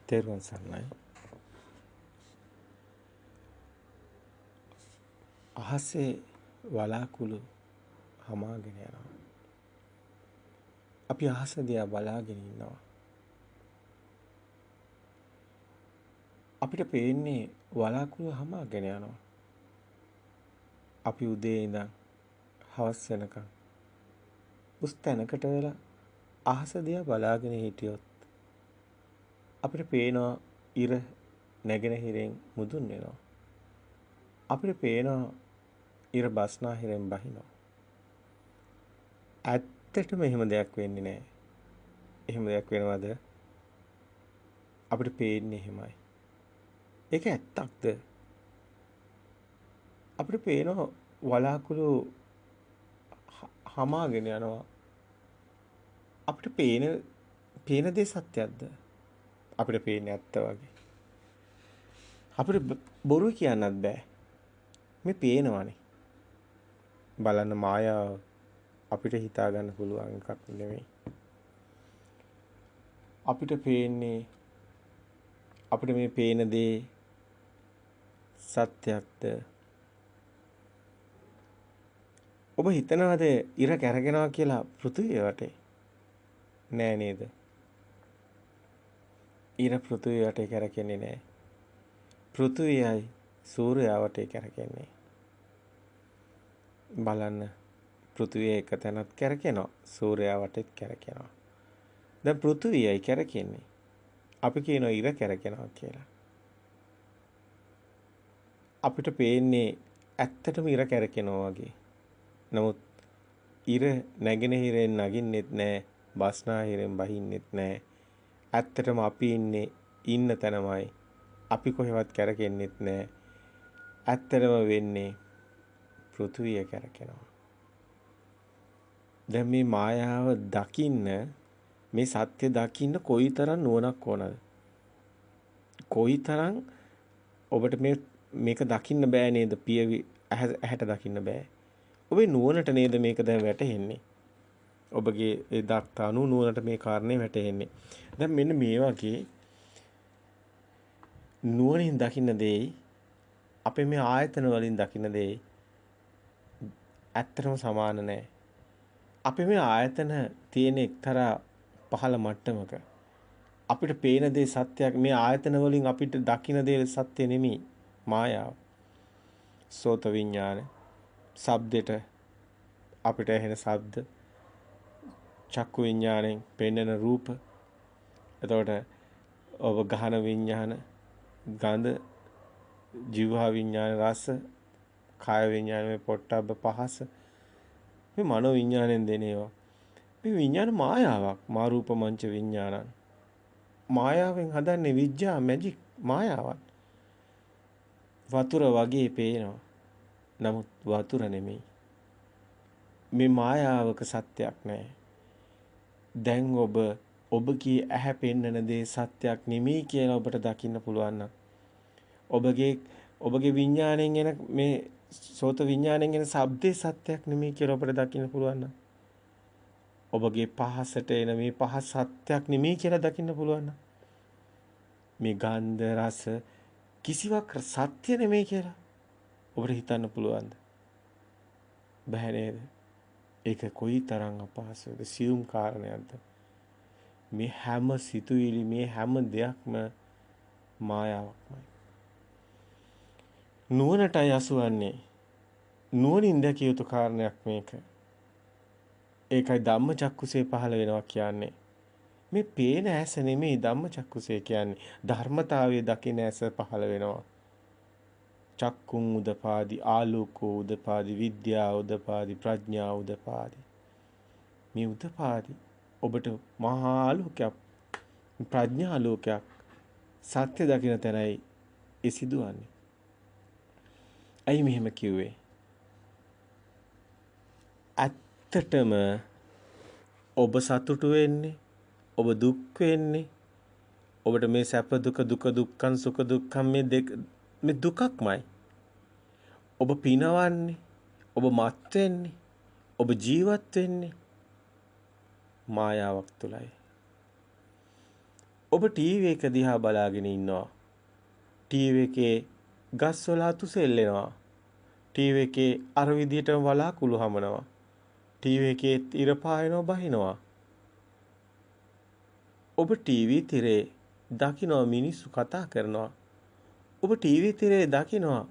තෙරුවන් සරණයි. අහසේ වලාකුළු හමාගෙන යනවා. අපි අහස දිහා බලාගෙන ඉන්නවා. අපිට පේන්නේ වලාකුළු හමාගෙන යනවා. අපි උදේ ඉඳන් හවස් වෙනකන් උස් තැනකට වෙලා අහස දිහා බලාගෙන හිටියොත් අපිට පේනවා ඉර නැගෙනහිරෙන් මුදුන් වෙනවා. අපිට පේනවා ඉර බස්නාහිරෙන් බහිනවා. ඇත්තටම එහෙම දෙයක් වෙන්නේ නැහැ. එහෙම දෙයක් වෙනවද? අපිට පේන්නේ එහෙමයි. ඒක ඇත්තක්ද? අපිට පේනවා වලාකුළු හමාගෙන යනවා. අපිට පේන දේ සත්‍යයක්ද? අපිට පේන්නේ ඇත්ත වගේ. අපිට බොරු කියන්නත් බෑ. මේ පේනවනේ. බලන්න මායාව අපිට හිතා ගන්න පුළුවන් එකක් නෙමෙයි. අපිට පේන්නේ අපිට මේ පේන දේ සත්‍යයක්ද? ඔබ හිතනවාද ඉර කැරගෙනවා කියලා පෘථිවිය වටේ? නෑ නේද? ඉර පෘථිවිය වටේ කැරකෙන්නේ නෑ. පෘථිවියයි සූර්යයා වටේ කැරකෙන්නේ. බලන්න පෘථිවිය එක තැනක් කැරකෙනවා. සූර්යයා වටේත් කැරකෙනවා. දැන් පෘථිවියයි කැරකෙන්නේ. අපි කියනවා ඉර කැරකෙනවා කියලා. අපිට පේන්නේ ඇත්තටම ඉර කැරකෙනවා වගේ. නමුත් ඉර නැගෙනහිරෙන් නගින්නෙත් නෑ, බස්නාහිරෙන් බහින්නෙත් නෑ. ඇත්තටම අපි ඉන්න තැනමයි. අපි කොහෙවත් කැරකෙන්නෙත් නෑ. ඇත්තටම වෙන්නේ පෘථුවිය කැරකෙනවා. දැන් මේ මායාව දකින්න, මේ සත්‍ය දකින්න කොයිතරම් නුවණක් ඕනද? කොයිතරම් ඔබට මේක දකින්න බෑ නේද? පියවි ඇහැට දකින්න බෑ. ඔබේ නුවණට නේද මේක දැන් වැටහෙන්නේ? ඔබගේ ඒ දක්තානු නුවණට මේ කාරණේ වැටහෙන්නේ. දැන් මෙන්න මේ වගේ නුවණින් දකින්න දෙයි අපේ මේ ආයතන වලින් දකින්න දෙයි ඇත්තටම සමාන නැහැ. අපේ මේ ආයතන තියෙන එක්තරා පහළ මට්ටමක. අපිට පේන දේ සත්‍යයක්. මේ ආයතන වලින් අපිට දකින්න දේ සත්‍ය නෙමෙයි, මායාව. සෝත විඥාන, ශබ්දෙට අපිට ඇහෙන ශබ්ද, චක්කු විඥාණයෙන් පෙනෙන රූප. එතකොට ඔබ ගහන විඥාන, ගඳ, ජීවහා විඥාන රස, කාය විඥානයේ පොට්ටබ්බ පහස. මේ මනෝ විඥාණයෙන් දෙන ඒවා. මේ විඥාන මායාවක්. මා රූප මංච විඥානං. මායාවෙන් හදන්නේ විඥා මැජික් මායාවක්. වතුර වගේ පේනවා. නමුත් වතුර නෙමෙයි. මේ මායාවක සත්‍යයක් නැහැ. දැන් ඔබගේ ඇහැ පෙන්නන දේ සත්‍යයක් නෙමෙයි කියලා ඔබට දකින්න පුළුවන් නම් ඔබගේ විඥාණයෙන් එන මේ සෝත විඥාණයෙන් එන ශබ්දේ සත්‍යයක් නෙමෙයි කියලා ඔබට දකින්න පුළුවන් නම් ඔබගේ පහසට එන මේ පහස සත්‍යයක් නෙමෙයි කියලා දකින්න පුළුවන් නම් මේ ගන්ධ රස කිසිවක් සත්‍ය නෙමෙයි කියලා ඔබට හිතන්න පුළුවන්ද? බැහැ නේද? ඒක කොයිතරම් අපහසුද, සියුම් කාරණයක්ද? මේ හැම සිතුවිලි, මේ හැම දෙයක්ම මායාවක්මයි. නුවණටයි අසුවන්නේ. නුවණින් දැකිය යුතු කාරණයක් මේක. ඒකයි ධම්මචක්කුසේ පහළ වෙනවා කියන්නේ. මේ පේන ඇස නෙමෙයි ධම්මචක්කුසේ කියන්නේ. ධර්මතාවයේ දකින ඇස පහළ වෙනවා. චක්කුං උදපාදි, ආලෝකෝ උදපාදි, විද්‍යාව උදපාදි, ප්‍රඥාව උදපාදි. මේ උදපාදි ඔබට මහා ආලෝකයක්, ප්‍රඥා ආලෝකයක්, සත්‍ය දකින්න තැනයි ඒ සිදුවන්නේ. ඇයි මෙහෙම කිව්වේ? ඇත්තටම ඔබ සතුටු වෙන්නේ, ඔබ දුක් වෙන්නේ, ඔබට මේ සැප දුක, දුක දුක්ඛං, සුඛ දුක්ඛං මේ දුකක්මයි. ඔබ පිනවන්නේ, ඔබ මත් වෙන්නේ, ඔබ ජීවත් වෙන්නේ මායාවක් තුලයි. ඔබ ටීවී එක දිහා බලාගෙන ඉන්නවා. ටීවී එකේ ගස්වල අතු සෙල්ලෙනවා. ටීවී එකේ අර විදිහටම වලාකුළු හමනවා. ටීවී එකේ ඉර පායනවා බහිනවා. ඔබ ටීවී තිරේ දකින්න මිනිස්සු කතා කරනවා. ඔබ ටීවී තිරේ දකිනවා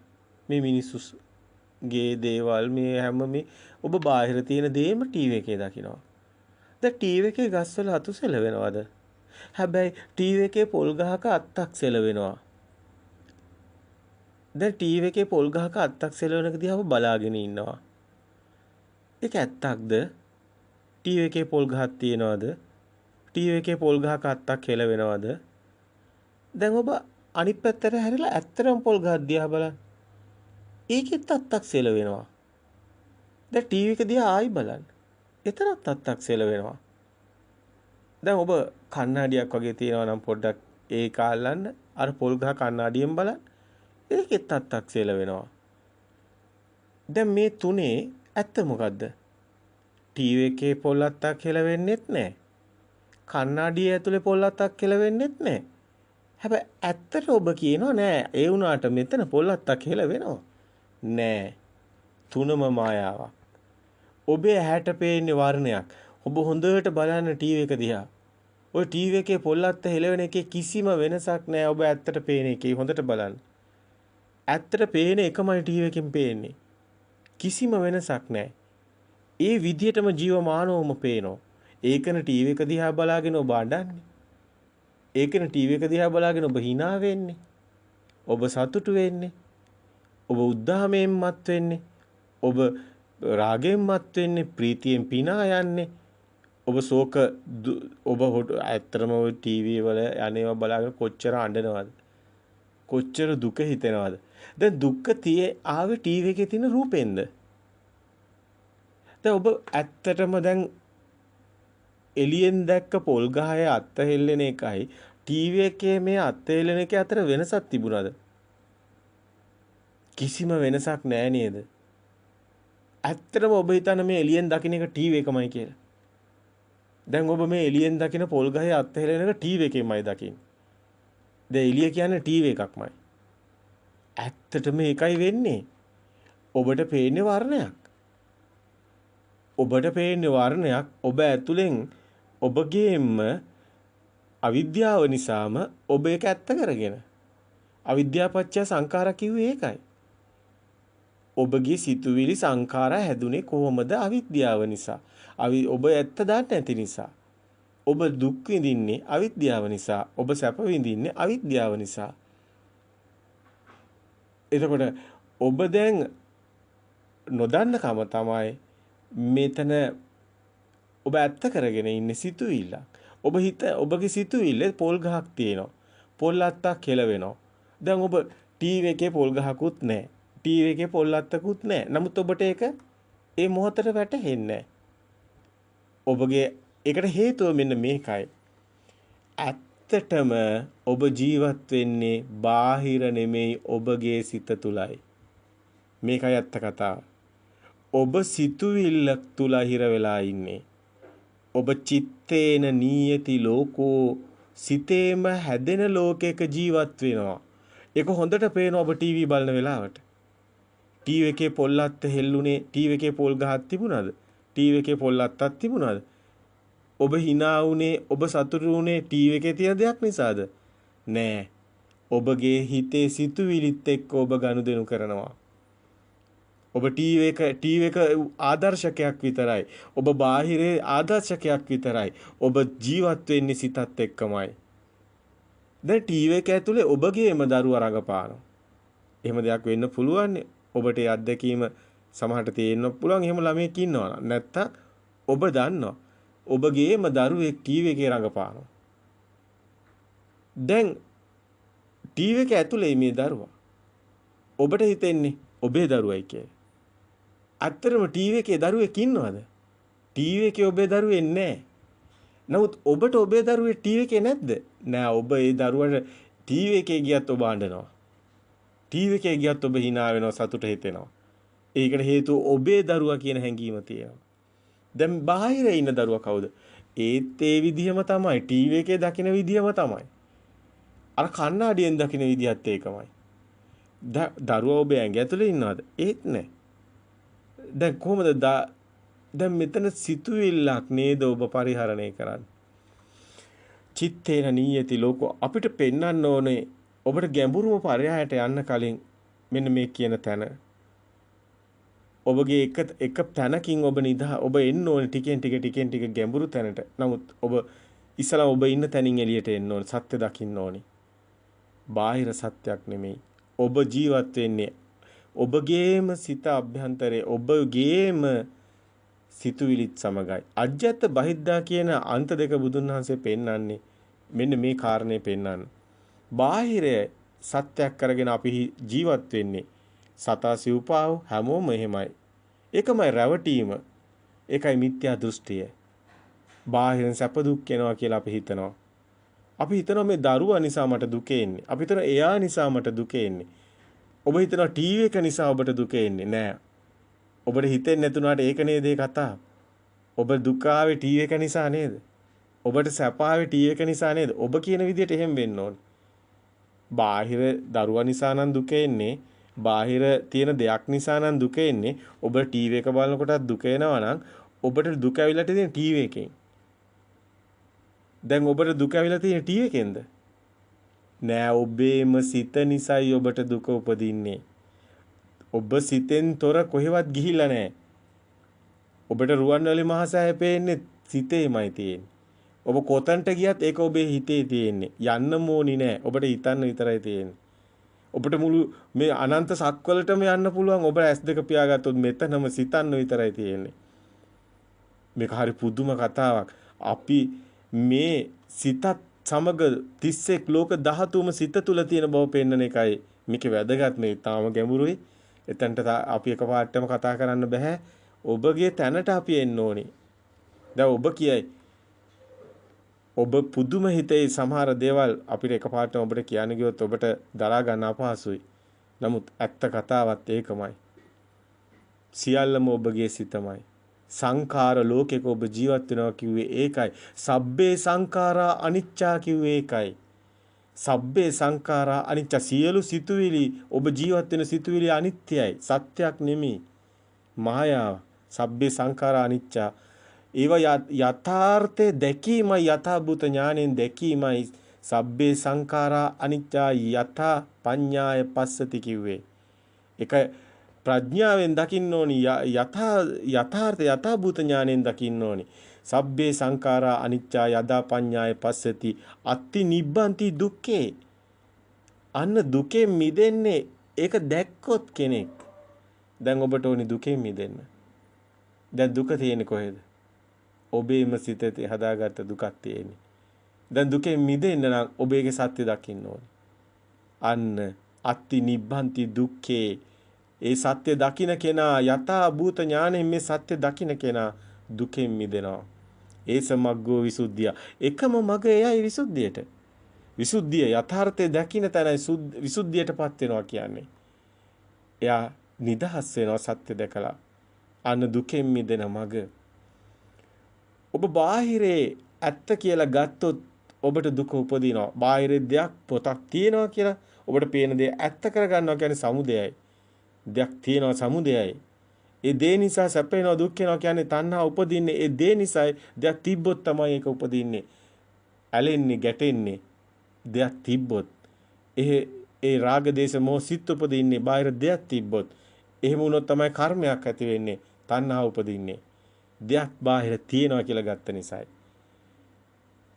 මේ මිනිස්සුගේ දේවල් මේ හැම මේ ඔබ බාහිර තියෙන දේම ටීවී එකේ දකිනවා. දැන් ටීවී එකේ ගස්වල අතු සෙලවෙනවද? හැබැයි ටීවී එකේ පොල් ගහක අත්තක් සෙලවෙනවා. දැන් ටීවී එකේ පොල් ගහක අත්තක් සෙලවෙන එක දිහා බලාගෙන ඉන්නවා. ඒක ඇත්තක්ද? ටීවී එකේ පොල් ගහක් තියනවද? ටීවී එකේ පොල් ගහක අත්තක් හෙලවෙනවද? දැන් ඔබ අනිත් පැත්තට හැරිලා ඇත්තටම පොල් ගහක් දිහා බලන්න. ඒකෙත් අත්තක් සෙලවෙනවා. දැන් ටීවී එක දිහා ආයි බලන්න. එතරම් අත්තක් සෙලවෙනවා. දැන් ඔබ කණ්ණාඩියක් වගේ තියනවා නම් පොඩ්ඩක් ඒක අල්ලන්න අර පොල් ගහ කණ්ණාඩියෙන් බලන්න. ඒකෙත් අත්තක් සෙලවෙනවා. දැන් මේ තුනේ ඇත්ත මොකද්ද? ටීවී එකේ පොල් අත්තක් හෙලවෙන්නෙත් නැහැ. කණ්ණාඩිය ඇතුලේ පොල් අත්තක් හෙලවෙන්නෙත් නැහැ. හැබැයි ඇත්තට ඔබ කියනවා නෑ ඒ වුණාට මෙතන පොල් අත්තක් හෙලවෙනවා. නෑ. තුනම මායාවක්. ඔබේ ඇහැට පේන්නේ වර්ණයක්. ඔබ හොඳට බලන්න ටීවී එක දිහා. ඔය ටීවී එකේ පොල් අත්ත හෙලවෙන එකේ කිසිම වෙනසක් නෑ. ඔබ ඇත්තට පේන එකේ හොඳට බලන්න. ඇත්තට පේන එකමයි ටීවී එකෙන් පේන්නේ. කිසිම වෙනසක් නෑ. ඒ විදිහටම ජීවමානවම පේනවා. ඒකන ටීවී එක දිහා බලාගෙන ඔබ අඬන්නේ. ඒකන ටීවී එක දිහා බලාගෙන ඔබ hina වෙන්නේ. ඔබ සතුටු වෙන්නේ. ඔබ උද්දාමයෙන් මත් වෙන්නේ. ඔබ රාගයෙන් මත් වෙන්නේ, ප්‍රීතියෙන් පිනා යන්නේ. ඔබ ශෝක ඔබ ඇත්තටම ඔය ටීවී වල යන්නේව බලාගෙන කොච්චර අඬනවද? කොච්චර දුක හිතෙනවද? දැන් දුක්ඛ ආවේ ටීවී එකේ තියෙන රූපෙන්ද? දැන් ඔබ ඇත්තටම දැන් එළියෙන් දැක්ක පොල් ගහේ අත්ත හෙල්ලෙන එකයි ටීවී එකේ මේ අත්ත හෙල්ලෙන එක අතර වෙනසක් තිබුණාද? කිසිම වෙනසක් නෑ නේද? ඇත්තටම ඔබ හිතන මේ එළියෙන් දකින්න එක ටීවී එකමයි කියලා. දැන් ඔබ මේ එළියෙන් දකින්න පොල් ගහේ අත්ත හෙලෙන එක ටීවී එකෙන්මයි දකින්නේ. දැන් එළිය කියන්නේ ටීවී එකක්මයි. ඇත්තටම ඒකයි වෙන්නේ. ඔබට පේන්නේ වර්ණයක්. ඔබට පේන්නේ වර්ණයක්. ඔබ ඇතුලෙන් ඔබගේම අවිද්‍යාව නිසාම ඔබ ඒක ඇත්ත කරගෙන. අවිද්‍යාපච්චය සංඛාර කිව්වේ ඒකයි. ඔබගේ සිතුවිලි සංඛාර හැදුනේ කොහොමද? අවිද්‍යාව නිසා. ඔබ ඇත්ත දන්නේ නැති නිසා. ඔබ දුක් විඳින්නේ අවිද්‍යාව නිසා. ඔබ සැප විඳින්නේ අවිද්‍යාව නිසා. එතකොට ඔබ දැන් නොදන්නකම තමයි මෙතන ඔබ ඇත්ත කරගෙන ඉන්නේ සිතුවිල්ල. ඔබගේ සිතුවිල්ලේ පොල් ගහක් තියෙනවා. පොල් අත්තක් කෙලවෙනවා. දැන් ඔබ ටීවී එකේ පොල් ගහකුත් නැහැ. ටීවී එකේ පොල් අත්තකුත් නැහැ. නමුත් ඔබට ඒක ඒ මොහොතට වැටහෙන්නේ නැහැ. ඔබගේ ඒකට හේතුව මෙන්න මේකයි. ඇත්තටම ඔබ ජීවත් වෙන්නේ බාහිර නෙමෙයි ඔබගේ සිත තුලයි. මේකයි ඇත්ත කතාව. ඔබ සිතුවිල්ල තුල හිර වෙලා ඉන්නේ. ඔබ චිත්තේන නීයති ලෝකෝ සිතේම හැදෙන ලෝකයක ජීවත් වෙනවා. ඒක හොඳට පේනවා ඔබ ටීවී බලන වෙලාවට. ටීවී එකේ පොල් අත්ත හෙල්ලුනේ ටීවී එකේ පොල් ගහක් තිබුණාද? ටීවී එකේ පොල් අත්තක් තිබුණාද? ඔබ hina වුනේ ඔබ සතුටු වුනේ ටීවී එකේ තියෙන දෙයක් නිසාද? නෑ. ඔබගේ හිතේ සිතුවිලිත් එක්ක ඔබ ගනුදෙනු කරනවා. ඔබ ටීවී එක ආදර්ශකයක් විතරයි. ඔබ බාහිරේ ආදර්ශකයක් විතරයි. ඔබ ජීවත් වෙන්නේ සිතත් එක්කමයි. දැන් ටීවී එක ඇතුලේ ඔබගේම දරුවා රඟපානවා. එහෙම දෙයක් වෙන්න පුළුවන්. ඔබට ඒ අත්දැකීම සමහරට තේරෙන්න පුළුවන්. එහෙම ළමයෙක් ඉන්නවා. නැත්තම් ඔබ දන්නවා. ඔබගේම දරුවෙක් ටීවී එකේ රඟපානවා. දැන් ටීවී එක ඇතුලේ මේ දරුවා. ඔබට හිතෙන්නේ ඔබේ දරුවයි කියලා. ඇත්තටම ටීවී එකේ දරුවෙක් ඉන්නවද? ටීවී එකේ ඔබේ දරුවෙක් නැහැ. නමුත් ඔබට ඔබේ දරුවේ ටීවී එකේ නැද්ද? නෑ. ඔබ ඒ දරුවට ටීවී එකේ ගියත් ඔබ අඬනවා. ටීවී එකේ ගියත් ඔබ hina වෙනවා, සතුට හිතෙනවා. ඒකට හේතුව ඔබේ දරුවා කියන හැඟීම තියෙනවා. දැන් බාහිර ඉන්න දරුවා කවුද? ඒත් ඒ විදිහම තමයි. ටීවී එකේ දකින විදිහම තමයි. අර කණ්ණාඩියෙන් දකින විදිහත් ඒකමයි. දරුවා ඔබ ඇඟ ඇතුලේ ඉන්නවද? ඒත් නෑ. දැන් කොහොමද දැන් මෙතන සිතුවිල්ලක් නේද ඔබ පරිහරණය කරන්නේ? චිත්තේන නීයති ලෝකෝ අපිට පෙන්වන්න ඕනේ ඔබට ගැඹුරුම පරයයට යන්න කලින් මෙන්න මේ කියන තැන. ඔබගේ එක තැනකින් ඔබ එන්න ඕනේ ටිකෙන් ටික ගැඹුරු තැනට. නමුත් ඔබ ඉස්සලා ඔබ ඉන්න තැනින් එළියට එන්න ඕනේ. සත්‍ය දකින්න ඕනේ. බාහිර සත්‍යක් නෙමෙයි. ඔබ ජීවත් වෙන්නේ ඔබගේම සිත අභ්‍යන්තරේ ඔබගේම සිතුවිලිත් සමගයි. අජ්ජත් බහිද්දා කියන අන්ත දෙක බුදුන් වහන්සේ පෙන්වන්නේ මෙන්න මේ කාරණේ පෙන්වන්න. බාහිර සත්‍යක් කරගෙන අපි ජීවත් වෙන්නේ. සතා සිව්පාව හැමෝම එහෙමයි. ඒකමයි රැවටීම. ඒකයි මිත්‍යා දෘෂ්ටිය. බාහිරෙන් සැප දුක් වෙනවා කියලා අපි හිතනවා. අපි හිතනවා මේ දරුවා නිසා මට දුක එන්නේ. අපි හිතනවා එයා නිසා මට දුක එන්නේ. ඔබ හිතනවා ටීවී එක නිසා ඔබට දුක එන්නේ නෑ. ඔබට හිතෙන්නේ නැතුණාට ඒක නේද ඒ කතාව. ඔබ දුක ආවේ ටීවී එක නිසා නේද? ඔබට සැප ආවේ ටීවී එක නිසා නේද? ඔබ කියන විදිහට එහෙම වෙන්න ඕනේ. බාහිර දරුවා නිසා නම් දුක එන්නේ. බාහිර තියෙන දෙයක් නිසා නම් දුක එන්නේ. ඔබ ටීවී එක බලනකොටත් දුක එනවා නම් ඔබට දුක ඇවිල්ලා තියෙන ටීවී එකෙන්. දැන් ඔබට දුක ඇවිල්ලා තියෙන ටීවී එකෙන්ද? නෑ ඔබේම සිත නිසායි ඔබට දුක උපදින්නේ. ඔබ සිතෙන් තොර කොහෙවත් ගිහිල්ලා නෑ. ඔබට රුවන්වැලි මහසෑය පේන්නේ සිතේමයි තියෙන්නේ. ඔබ කොතන්ට ගියත් ඒක ඔබේ හිතේ තියෙන්නේ. යන්න ඕනි නෑ. ඔබට හිතන්න විතරයි තියෙන්නේ. ඔබට මුළු මේ අනන්ත සක්වලටම යන්න පුළුවන්. ඔබ S2 පියාගත්තොත් මෙතනම සිතන්න විතරයි තියෙන්නේ. මේක හරි පුදුම කතාවක්. අපි මේ සිතත් සමග 31 ලෝක ධාතුම සිත තුල තියෙන බව පෙන්වන එකයි මේකේ වැදගත්. මේ තාම ගැඹුරුයි. එතනට අපි එකපාරටම කතා කරන්න බෑ. ඔබගේ තැනට අපි එන්න ඕනේ. දැන් ඔබ කියයි ඔබ පුදුම හිතේ සමහර දේවල් අපිට එකපාරටම ඔබට කියන්න ගියොත් ඔබට දරා ගන්න අපහසුයි. නමුත් ඇත්ත කතාවත් ඒකමයි. සියල්ලම ඔබගේ සිතමයි. සංඛාර ලෝකෙක ඔබ ජීවත් වෙනවා කිව්වේ ඒකයි. සබ්බේ සංඛාරා අනිච්චා කිව්වේ ඒකයි. සබ්බේ සංඛාරා අනිච්ච සියලු සිතුවිලි ඔබ ජීවත් වෙන සිතුවිලි අනිත්‍යයි. සත්‍යක් නෙමෙයි. මායාව. සබ්බේ සංඛාරා අනිච්චා. ඒවා යථාර්ථයේ දැකීමයි යථාභූත ඥාණයෙන් දැකීමයි සබ්බේ සංඛාරා අනිච්චා යථා පඤ්ඤාය පස්සති කිව්වේ. ඒක ප්‍රඥාවෙන් දකින්න ඕනි යථාර්ථ යථාභූත ඥාණයෙන් දකින්න ඕනි. සබ්බේ සංඛාරා අනිච්චා යදා පඤ්ඤාය පස්සති අත්ති නිබ්බන්ති දුක්ඛේ. අන්න දුකෙන් මිදෙන්නේ ඒක දැක්කොත් කෙනෙක්. දැන් ඔබට ඕනි දුකෙන් මිදෙන්න. දැන් දුක තියෙන්නේ කොහෙද? ඔබේම සිතේ හදාගත්ත දුකක් තියෙන්නේ. දැන් දුකෙන් මිදෙන්න නම් ඔබ ඒකේ සත්‍ය දකින්න ඕනේ. අන්න අත්ති නිබ්බන්ති දුක්ඛේ. ඒ සත්‍ය දකින්න කෙනා යථා භූත ඥාණයෙන් මේ සත්‍ය දකින්න කෙනා දුකෙන් මිදෙනවා. ඒ සමග්ගෝ විසුද්ධිය. එකම මග එයයි විසුද්ධියට. විසුද්ධිය යථාර්ථය දකින්න තැනයි විසුද්ධියටපත් වෙනවා කියන්නේ. එයා නිදහස් වෙනවා සත්‍ය දැකලා. අන්න දුකෙන් මිදෙන මග. ඔබ බාහිරේ ඇත්ත කියලා ගත්තොත් ඔබට දුක උපදිනවා. බාහිරේ දෙයක් පොතක් තියෙනවා කියලා ඔබට පේන දේ ඇත්ත කරගන්නවා කියන්නේ සමුදයයි. දෙයක් තියෙනවා සමුදයයි. ඒ දේ නිසා සැප වෙනවා දුක් වෙනවා කියන්නේ තණ්හා උපදින්නේ. ඒ දේ නිසායි දෙයක් තිබ්බොත් තමයි ඒක උපදින්නේ. ඇලෙන්නේ ගැටෙන්නේ දෙයක් තිබ්බොත්. ඒ රාග දේශ මොහ සිත් උපදින්නේ බාහිර දෙයක් තිබ්බොත්. එහෙම වුණොත් තමයි කර්මයක් ඇති වෙන්නේ. තණ්හා උපදින්නේ. දෙයක් බාහිර තියෙනවා කියලා ගත්ත නිසායි.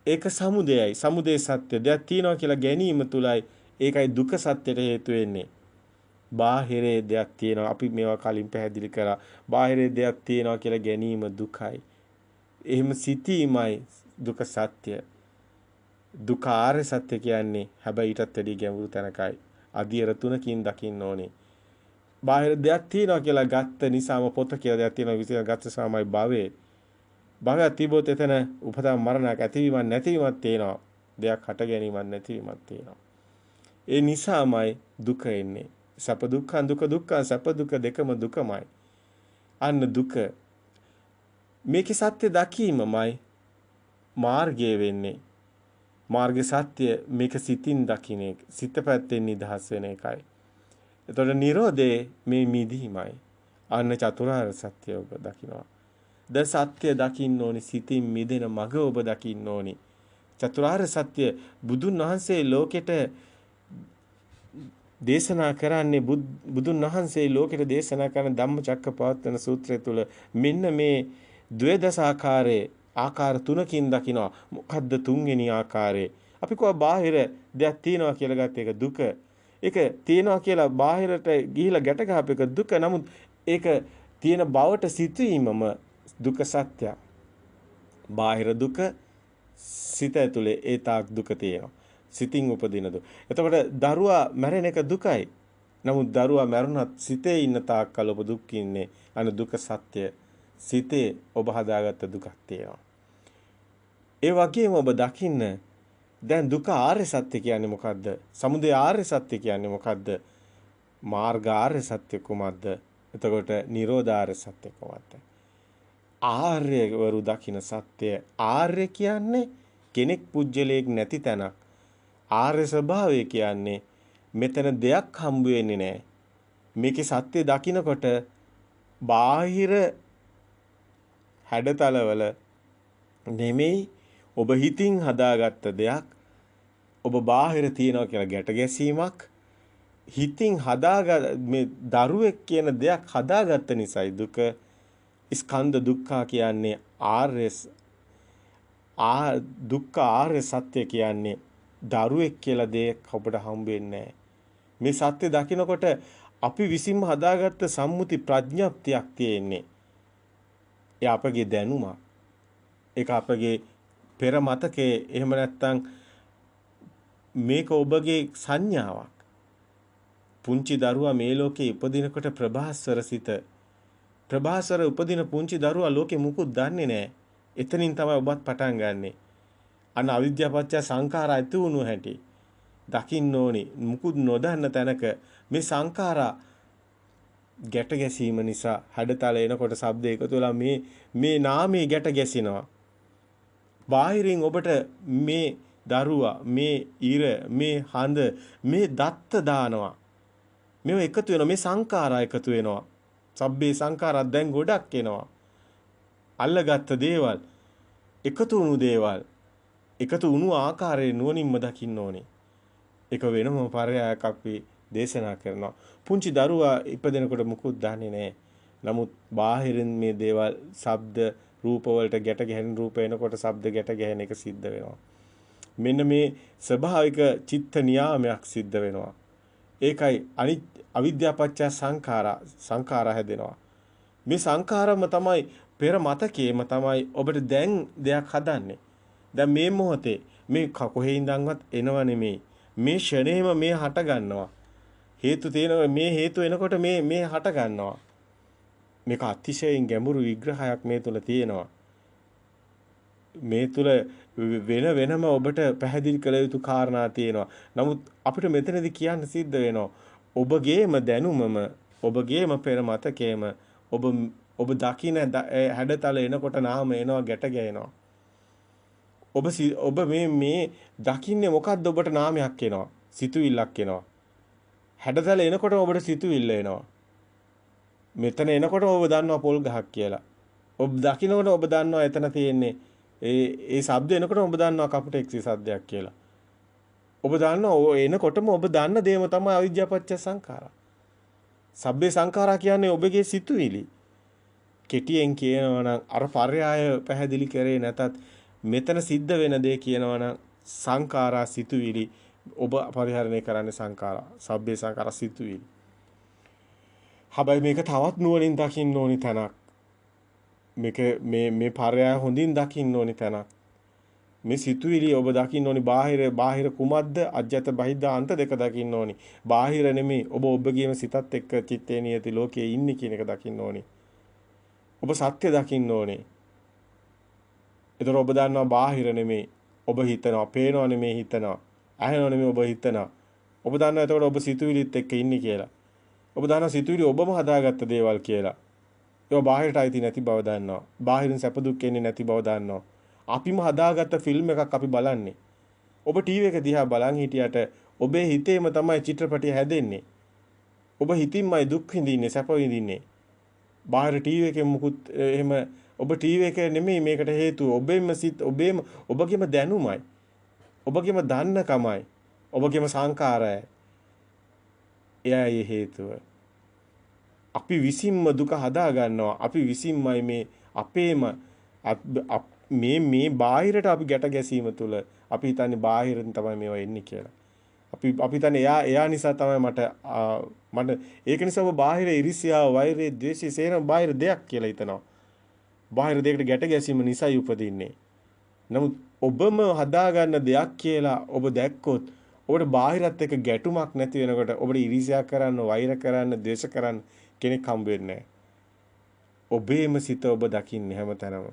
ඒක සමුදයයි. සමුදේ සත්‍ය. දෙයක් තියෙනවා කියලා ගැනීම තුලයි ඒකයි දුක සත්‍යයට හේතු වෙන්නේ. බාහිරේ දෙයක් තියෙනවා. අපි මේවා කලින් පැහැදිලි කරා. බාහිරේ දෙයක් තියෙනවා කියලා ගැනීම දුකයි. එහෙම සිටීමයි දුක සත්‍ය. දුක ආර්ය සත්‍ය කියන්නේ හැබැයි ඊටත් වැඩි ගැඹුරු තැනකයි. අධියර තුනකින් දකින්න ඕනේ. බාහිර දෙයක් තියෙනවා කියලා ගත්ත නිසාම පොත කියලා දෙයක් තියෙනවා විසින ගත්ත සමයි භවයේ. භවය තිබොත් එතන උපතම මරණයක් ඇතිවීමක් නැතිවීමක් තියෙනවා. දෙයක් හට ගැනීමක් නැතිවීමක් තියෙනවා. ඒ නිසාමයි දුක එන්නේ. සැප දුක්ඛ දුක දුක්ඛ සැප දුක දෙකම දුකමයි. අන්න දුක මේකේ සත්‍ය දකීමමයි මාර්ගය වෙන්නේ. මාර්ගය සත්‍ය මේක සිතින් දකින්න එක. සිත පැත්තෙන් නිදහස් වෙන එකයි. එතකොට Nirodhe මේ මිදීමයි. අන්න චතුරාර්ය සත්‍ය ඔබ දකිනවා. ද සත්‍ය දකින්න ඕනි සිතින් මිදෙන මඟ ඔබ දකින්න ඕනි. චතුරාර්ය සත්‍ය බුදුන් වහන්සේ ලෝකෙට දේශනා කරන්නේ බුදුන් වහන්සේ ලෝකෙට දේශනා කරන ධම්මචක්කපවත්තන සූත්‍රය තුල මෙන්න මේ ද්වේදස ආකාර තුනකින් දකිනවා. මොකද්ද තුන්වෙනි ආකාරය? අපි කව බාහිර දෙයක් තියනවා කියලා ගත්ත එක දුක. ඒක තියනවා කියලා බාහිරට ගිහිලා ගැට ගහප එක දුක. නමුත් ඒක තියෙන බවට සිටීමම දුක සත්‍ය. බාහිර දුක සිත ඇතුලේ ඒ තාක් දුක තියෙනවා. සිතින් උපදින දුක. එතකොට දරුවා මැරෙන එක දුකයි. නමුත් දරුවා මැරුණත් සිතේ ඉන්න තාක් කල් ඔබ දුක් ඉන්නේ. අන දුක සත්‍ය. සිතේ ඔබ හදාගත්ත දුකක් තියෙනවා. ඒ වගේම ඔබ දකින්න දැන් දුක ආර්ය සත්‍ය කියන්නේ මොකද්ද? සමුදය ආර්ය සත්‍ය කියන්නේ මොකද්ද? මාර්ග ආර්ය සත්‍ය කුමක්ද? එතකොට නිරෝධ ආර්ය සත්‍ය කුමක්ද? ආර්යවරු දකින්න සත්‍ය ආර්ය කියන්නේ කෙනෙක් පුජ්‍යලයක් නැති තැනක්. ආර්ය ස්වභාවය කියන්නේ මෙතන දෙයක් හම්බ වෙන්නේ නැහැ. මේකේ සත්‍ය දකින්නකොට බාහිර හැඩතලවල නෙමෙයි ඔබ හිතින් හදාගත්ත දෙයක් ඔබ බාහිර තියනවා කියලා ගැට ගැසීමක් හිතින් මේ දරුවෙක් කියන දෙයක් හදාගත්ත නිසායි දුක ස්කන්ධ දුක්ඛ කියන්නේ දුක්ඛ ආර්ය සත්‍ය කියන්නේ දරුවෙක් කියලා දෙයක් ඔබට හම්බ වෙන්නේ මේ සත්‍ය දකිනකොට අපි විසින්ම හදාගත්ත සම්මුති ප්‍රඥප්තියක් තියෙන්නේ. ඒ අපගේ දැනුම. ඒක අපගේ පෙර මතකයේ එහෙම නැත්නම් මේක ඔබගේ සංඥාවක්. පුංචි දරුවා මේ ලෝකේ උපදිනකොට ප්‍රභාස්වර සිත. ප්‍රභාස්වර උපදින පුංචි දරුවා ලෝකේ මුකුත් දන්නේ නැහැ. එතනින් තමයි ඔබත් පටන් ගන්නෙ. අන්න අවිද්‍යාපච්චය සංඛාර ඇති වුණු හැටි දකින්න ඕනි. මුකුත් නොදන්න තැනක මේ සංඛාරා ගැට ගැසීම නිසා හැඩතල එනකොට ශබ්ද එකතු වෙලා මේ නාමයේ ගැට ගැසිනවා. බාහිරින් ඔබට මේ දරුවා, මේ ඉර, මේ හඳ, මේ දත්ත දානවා. මේව එකතු වෙනවා. මේ සංඛාරා එකතු වෙනවා. සබ්බේ සංඛාරා දැන් ගොඩක් එනවා. අල්ලගත්ත දේවල්, එකතු වුණු දේවල්, එකතු වුණු ආකාරයේ නුවණින්ම දකින්න ඕනේ. ඒක වෙනම පරයයක් අපි දේශනා කරනවා. පුංචි දරුවා ඉපදෙනකොට මුකුත් දන්නේ නැහැ. නමුත් බාහිරින් මේ දේවල්, ශබ්ද, රූප වලට ගැට ගැහෙන රූප එනකොට ශබ්ද ගැට ගැහෙන එක සිද්ධ වෙනවා. මෙන්න මේ ස්වභාවික චිත්ත නියාමයක් සිද්ධ වෙනවා. ඒකයි අවිද්‍යාපච්චය සංඛාරා හැදෙනවා. මේ සංඛාරම තමයි පෙර මතකයේම තමයි ඔබට දැන් දෙයක් හදන්නේ. දැන් මේ මොහොතේ මේ කොහේ ඉඳන්වත් එනව නෙමෙයි. මේ ෂණේම මේ හට ගන්නවා. හේතු තියෙනවා මේ හේතු එනකොට මේ හට ගන්නවා. මේක අතිශයින් ගැඹුරු විග්‍රහයක් මේ තුල තියෙනවා. මේ තුල වෙනම ඔබට පැහැදිලි කළ යුතු කාරණා තියෙනවා. නමුත් අපිට මෙතනදී කියන්න සිද්ධ වෙනවා. ඔබගේම දැනුමම, ඔබගේම පෙර මතකයේම ඔබ දකින හැඩතල එනකොට නාම එනවා ගැට ගැහෙනවා. ඔබ මේ දකින්නේ මොකද්ද? ඔබට නාමයක් එනවා. සිතුවිල්ලක් එනවා. හැඩතල එනකොට ඔබට සිතුවිල්ල එනවා. මෙතන එනකොට ඔබ දන්නවා පොල් ගහක් කියලා. ඔබ දකින්නකොට ඔබ දන්නවා එතන තියෙන්නේ ඒ ශබ්ද එනකොට ඔබ දන්නවා කපුටෙක්සි සද්දයක් කියලා. ඔබ දන්නවා එනකොටම ඔබ දන්න දේම තමයි අවිද්‍යාපච්ච සංඛාරා. සබ්බේ සංඛාරා කියන්නේ ඔබගේ සිතුවිලි. කෙටියෙන් කියනවා නම් අර පර්යාය පැහැදිලි කරේ නැතත් මෙතන සිද්ධ වෙන දේ කියනවා නම් සංඛාරා සිතුවිලි ඔබ පරිහරණය කරන්නේ සංඛාරා. සබ්බේ සංඛාරා සිතුවිලි. හැබැයි මේක තවත් නුවණින් දකින්න ඕනි තැනක්. මේක මේ පරයය හොඳින් දකින්න ඕනි තැනක්. මේ සිතුවිලි ඔබ දකින්න ඕනි බාහිර කුමක්ද? අජ්‍යත බහිද්ද අන්ත දෙක දකින්න ඕනි. බාහිර නෙමෙයි ඔබගේම සිතත් එක්ක චිත්තේ නියති ලෝකයේ ඉන්නේ කියන එක දකින්න ඕනි. ඔබ සත්‍ය දකින්න ඕනේ. ඒතර ඔබ දන්නවා බාහිර නෙමෙයි. ඔබ හිතනවා, පේනවා නෙමෙයි හිතනවා. ඇහෙනවා නෙමෙයි ඔබ හිතනවා. ඔබ දන්නවා එතකොට ඔබ සිතුවිලිත් එක්ක ඉන්නේ කියලා. ඔබ දන්නවා සිතුවිලි ඔබම හදාගත්ත දේවල් කියලා. ඒවා බාහිරට අයිති නැති බව දන්නවා. බාහිරින් සැප දුක් එන්නේ නැති බව දන්නවා. අපිම හදාගත්ත ෆිල්ම් එකක් අපි බලන්නේ. ඔබ ටීවී එක දිහා බලන් හිටියට ඔබේ හිතේම තමයි චිත්‍රපටිය හැදෙන්නේ. ඔබ හිතින්මයි දුක් විඳින්නේ, සැප විඳින්නේ. බාහිර ටීවී එකෙන් මුකුත් එහෙම ඔබ ටීවී එක නෙමෙයි මේකට හේතුව. ඔබේම සිත්, ඔබගේම දැනුමයි. ඔබගේම දන්නකමයි. ඔබගේම සංකාරයයි. එයයි හේතුව. අපි විසින්ම දුක හදා ගන්නවා. අපි විසින්මයි මේ අපේම මේ බාහිරට අපි ගැට ගැසීම තුළ අපි හිතන්නේ බාහිරින් තමයි මේවා එන්නේ කියලා. අපි හිතන්නේ එයා නිසා තමයි මට ඒක නිසා ඔබ බාහිර ඉරිසියාව, වෛරය, ද්වේෂය සේරම බාහිර දෙයක් කියලා හිතනවා. බාහිර දෙයකට ගැට ගැසීම නිසායි උපදින්නේ. නමුත් ඔබම හදාගන්න දෙයක් කියලා ඔබ දැක්කොත් ඔබට බාහිරත් එක්ක ගැටුමක් නැති වෙනකොට ඔබට ඉරිසියා කරන්න, වෛර කරන්න, ද්වේෂ කරන්න කෙනෙක් හම්බ වෙන්නේ නැහැ. ඔබේම සිත ඔබ දකින්නේ හැමතැනම.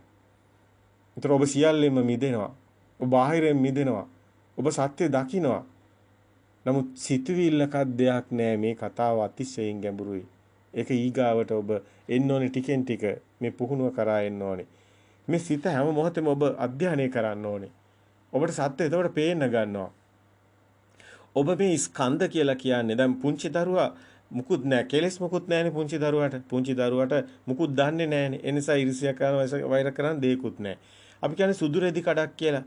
ඒතර ඔබ සියල්ලෙම මිදෙනවා. ඔබ බාහිරෙන් මිදෙනවා. ඔබ සත්‍ය දකිනවා. නමුත් සිතුවිල්ලකක් දෙයක් නෑ. මේ කතාව අතිශයින් ගැඹුරුයි. ඒක ඊගාවට ඔබ එන්න ඕනේ ටිකෙන් ටික මේ පුහුණුව කරා එන්න ඕනේ. මේ සිත හැම මොහොතෙම ඔබ අධ්‍යයනය කරන්න ඕනේ. ඔබට සත්‍ය එතකොට පේන්න ගන්නවා. ඔබ මේ ස්කන්ධ කියලා කියන්නේ දැන් පුංචි දරුවා මුකුත් නැහැ. කෙලෙස් මුකුත් නැහැනේ පුංචි දරුවාට. පුංචි දරුවාට මුකුත් දන්නේ නැහැනේ. ඒ නිසා ඉරිසියා කරන වෛර කරන දෙයක්වත් නැහැ. අපි කියන්නේ සුදු රෙදි කඩක් කියලා.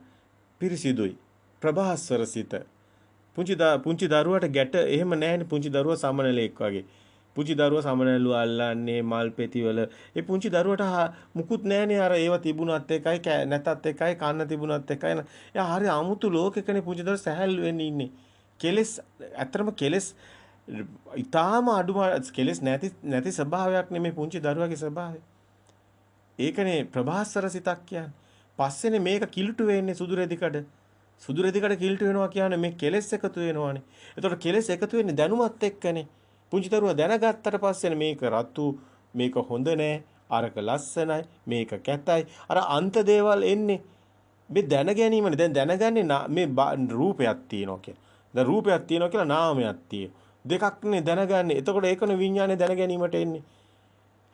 පිරිසිදුයි. ප්‍රභාස්වර සිත. පුංචි දරුවාට ගැට එහෙම නැහැනේ. පුංචි දරුවා සමනලෙක් වගේ. පුංචි දරුවා සමනලු අල්ලන්නේ මල් පෙතිවල. ඒ පුංචි දරුවාට මුකුත් නැහැනේ. අර ඒව තිබුණත් එකයි නැතත් එකයි කන්න තිබුණත් එකයි. එයා හරි අමුතු ලෝකෙකනේ පුංචි දරුවා සැහැල්ලු වෙන්නේ ඉන්නේ. කෙලෙස් ඇත්තටම කෙලෙස් ඊටාම අඩුම කෙලෙස් නැති ස්වභාවයක් නෙමෙයි පුංචි දරුවාගේ ස්වභාවය. ඒකනේ ප්‍රභාස්වර සිතක් කියන්නේ. පස්සේනේ මේක කිලුට වෙන්නේ සුදු රෙදිකඩ. සුදු රෙදිකඩ කිලුට වෙනවා කියන්නේ මේ කෙලෙස් එකතු වෙනවානේ. එතකොට කෙලෙස් එකතු වෙන්නේ දැනුමත් එක්කනේ. පුංචි දරුවා දැනගත්තට පස්සේනේ මේක රතු, මේක හොඳ නෑ, අරක ලස්සනයි, මේක කැතයි. අර අන්ත දේවල් එන්නේ. මේ දැන ගැනීමනේ. දැන් දැනගන්නේ මේ රූපයක් තියෙනවා කියලා. දැන් රූපයක් තියෙනවා කියලා නාමයක් තියෙනවා. දෙකක්නේ දැනගන්නේ. එතකොට ඒකනේ විඥානේ දැන ගැනීමට එන්නේ.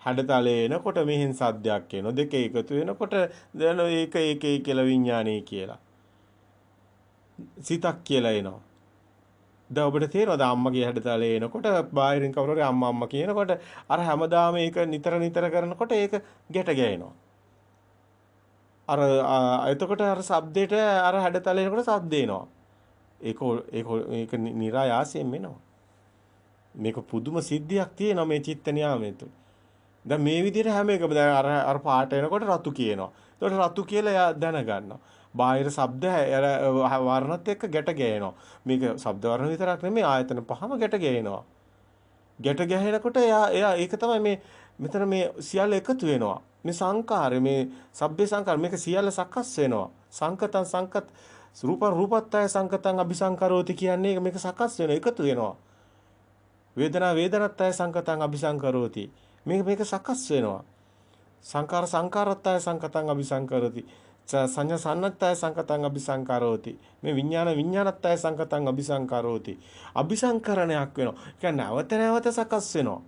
හැඩතලේ එනකොට මෙහෙන් සද්දයක් එනවා. දෙක එකතු වෙනකොට දැන් ඒක කියලා විඥානේ කියලා. සිතක් කියලා එනවා. දැන් ඔබට තේරෙනවද අම්මගේ හැඩතලේ එනකොට බාහිරින් කවුරු හරි අම්මා කියනකොට අර හැමදාම ඒක නිතර කරනකොට ඒක ගැට ගැහෙනවා. අර එතකොට අර ශබ්දෙට අර හැඩතලේ එනකොට ශබ්ද එනවා. ඒක නිරායාසයෙන් එනවා. මේක පුදුම සිද්ධියක් තියෙනවා මේ චිත්ත නියාමයේ තුල. දැන් මේ විදිහට හැම එකම දැන් අර පාට එනකොට රතු කියනවා. ඒකට රතු කියලා එයා දැනගන්නවා. බාහිර ශබ්ද වර්ණත් එක්ක ගැට ගැහෙනවා. මේක ශබ්ද වර්ණ විතරක් නෙමෙයි ආයතන පහම ගැට ගැහෙනවා. ගැට ගැහෙනකොට එයා ඒක තමයි මේ මෙතන මේ සියල්ල එකතු වෙනවා. මේ සංකාරය මේ සබ්බේ සංකාර මේක සියල්ල සකස් වෙනවා. සංකතං සංකත් රූපත්තය සංකතං අபிසංකරෝති කියන්නේ මේක සකස් වෙනවා එකතු වෙනවා. වේදනත්තය සංකතං අபிසංකරෝති මේක සකස් වෙනවා. සංකාර සංකාරත්තය සංකතං අபிසංකරෝති සංඥා සන්නත්තය සංකතං අபிසංකරෝති මේ විඥානත්තය සංකතං අபிසංකරෝති අபிසංකරණයක් වෙනවා. ඒ කියන්නේ නැවත සකස් වෙනවා.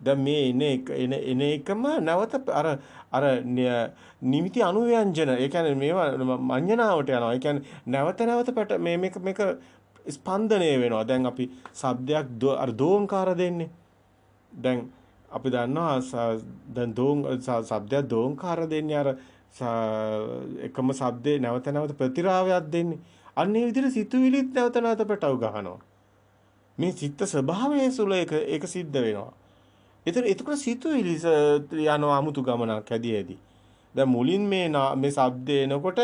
දැන් මේ එන එකම නැවත අර නිමිති අනුව්‍යංජන ඒ කියන්නේ මේවා මඤ්ඤණාවට යනවා. ඒ කියන්නේ නැවත මේක ස්පන්දනය වෙනවා. දැන් අපි ශබ්දයක් අර දෝංකාර දෙන්නේ. දැන් අපි දන්නවා දැන් ශබ්දයක් දෝංකාර දෙන්නේ අර එකම ශබ්දේ නැවත ප්‍රතිරාවයක් දෙන්නේ. අන්න ඒ විදිහට සිතුවිලිත් නැවත පැටව ගන්නවා. මේ චිත්ත ස්වභාවයේ සුල ඒක සිද්ධ වෙනවා. එතකොට සිතුවිලි යනවා අමුතු ගමනක් හැදී. දැන් මුලින් මේ ශබ්දේ එනකොට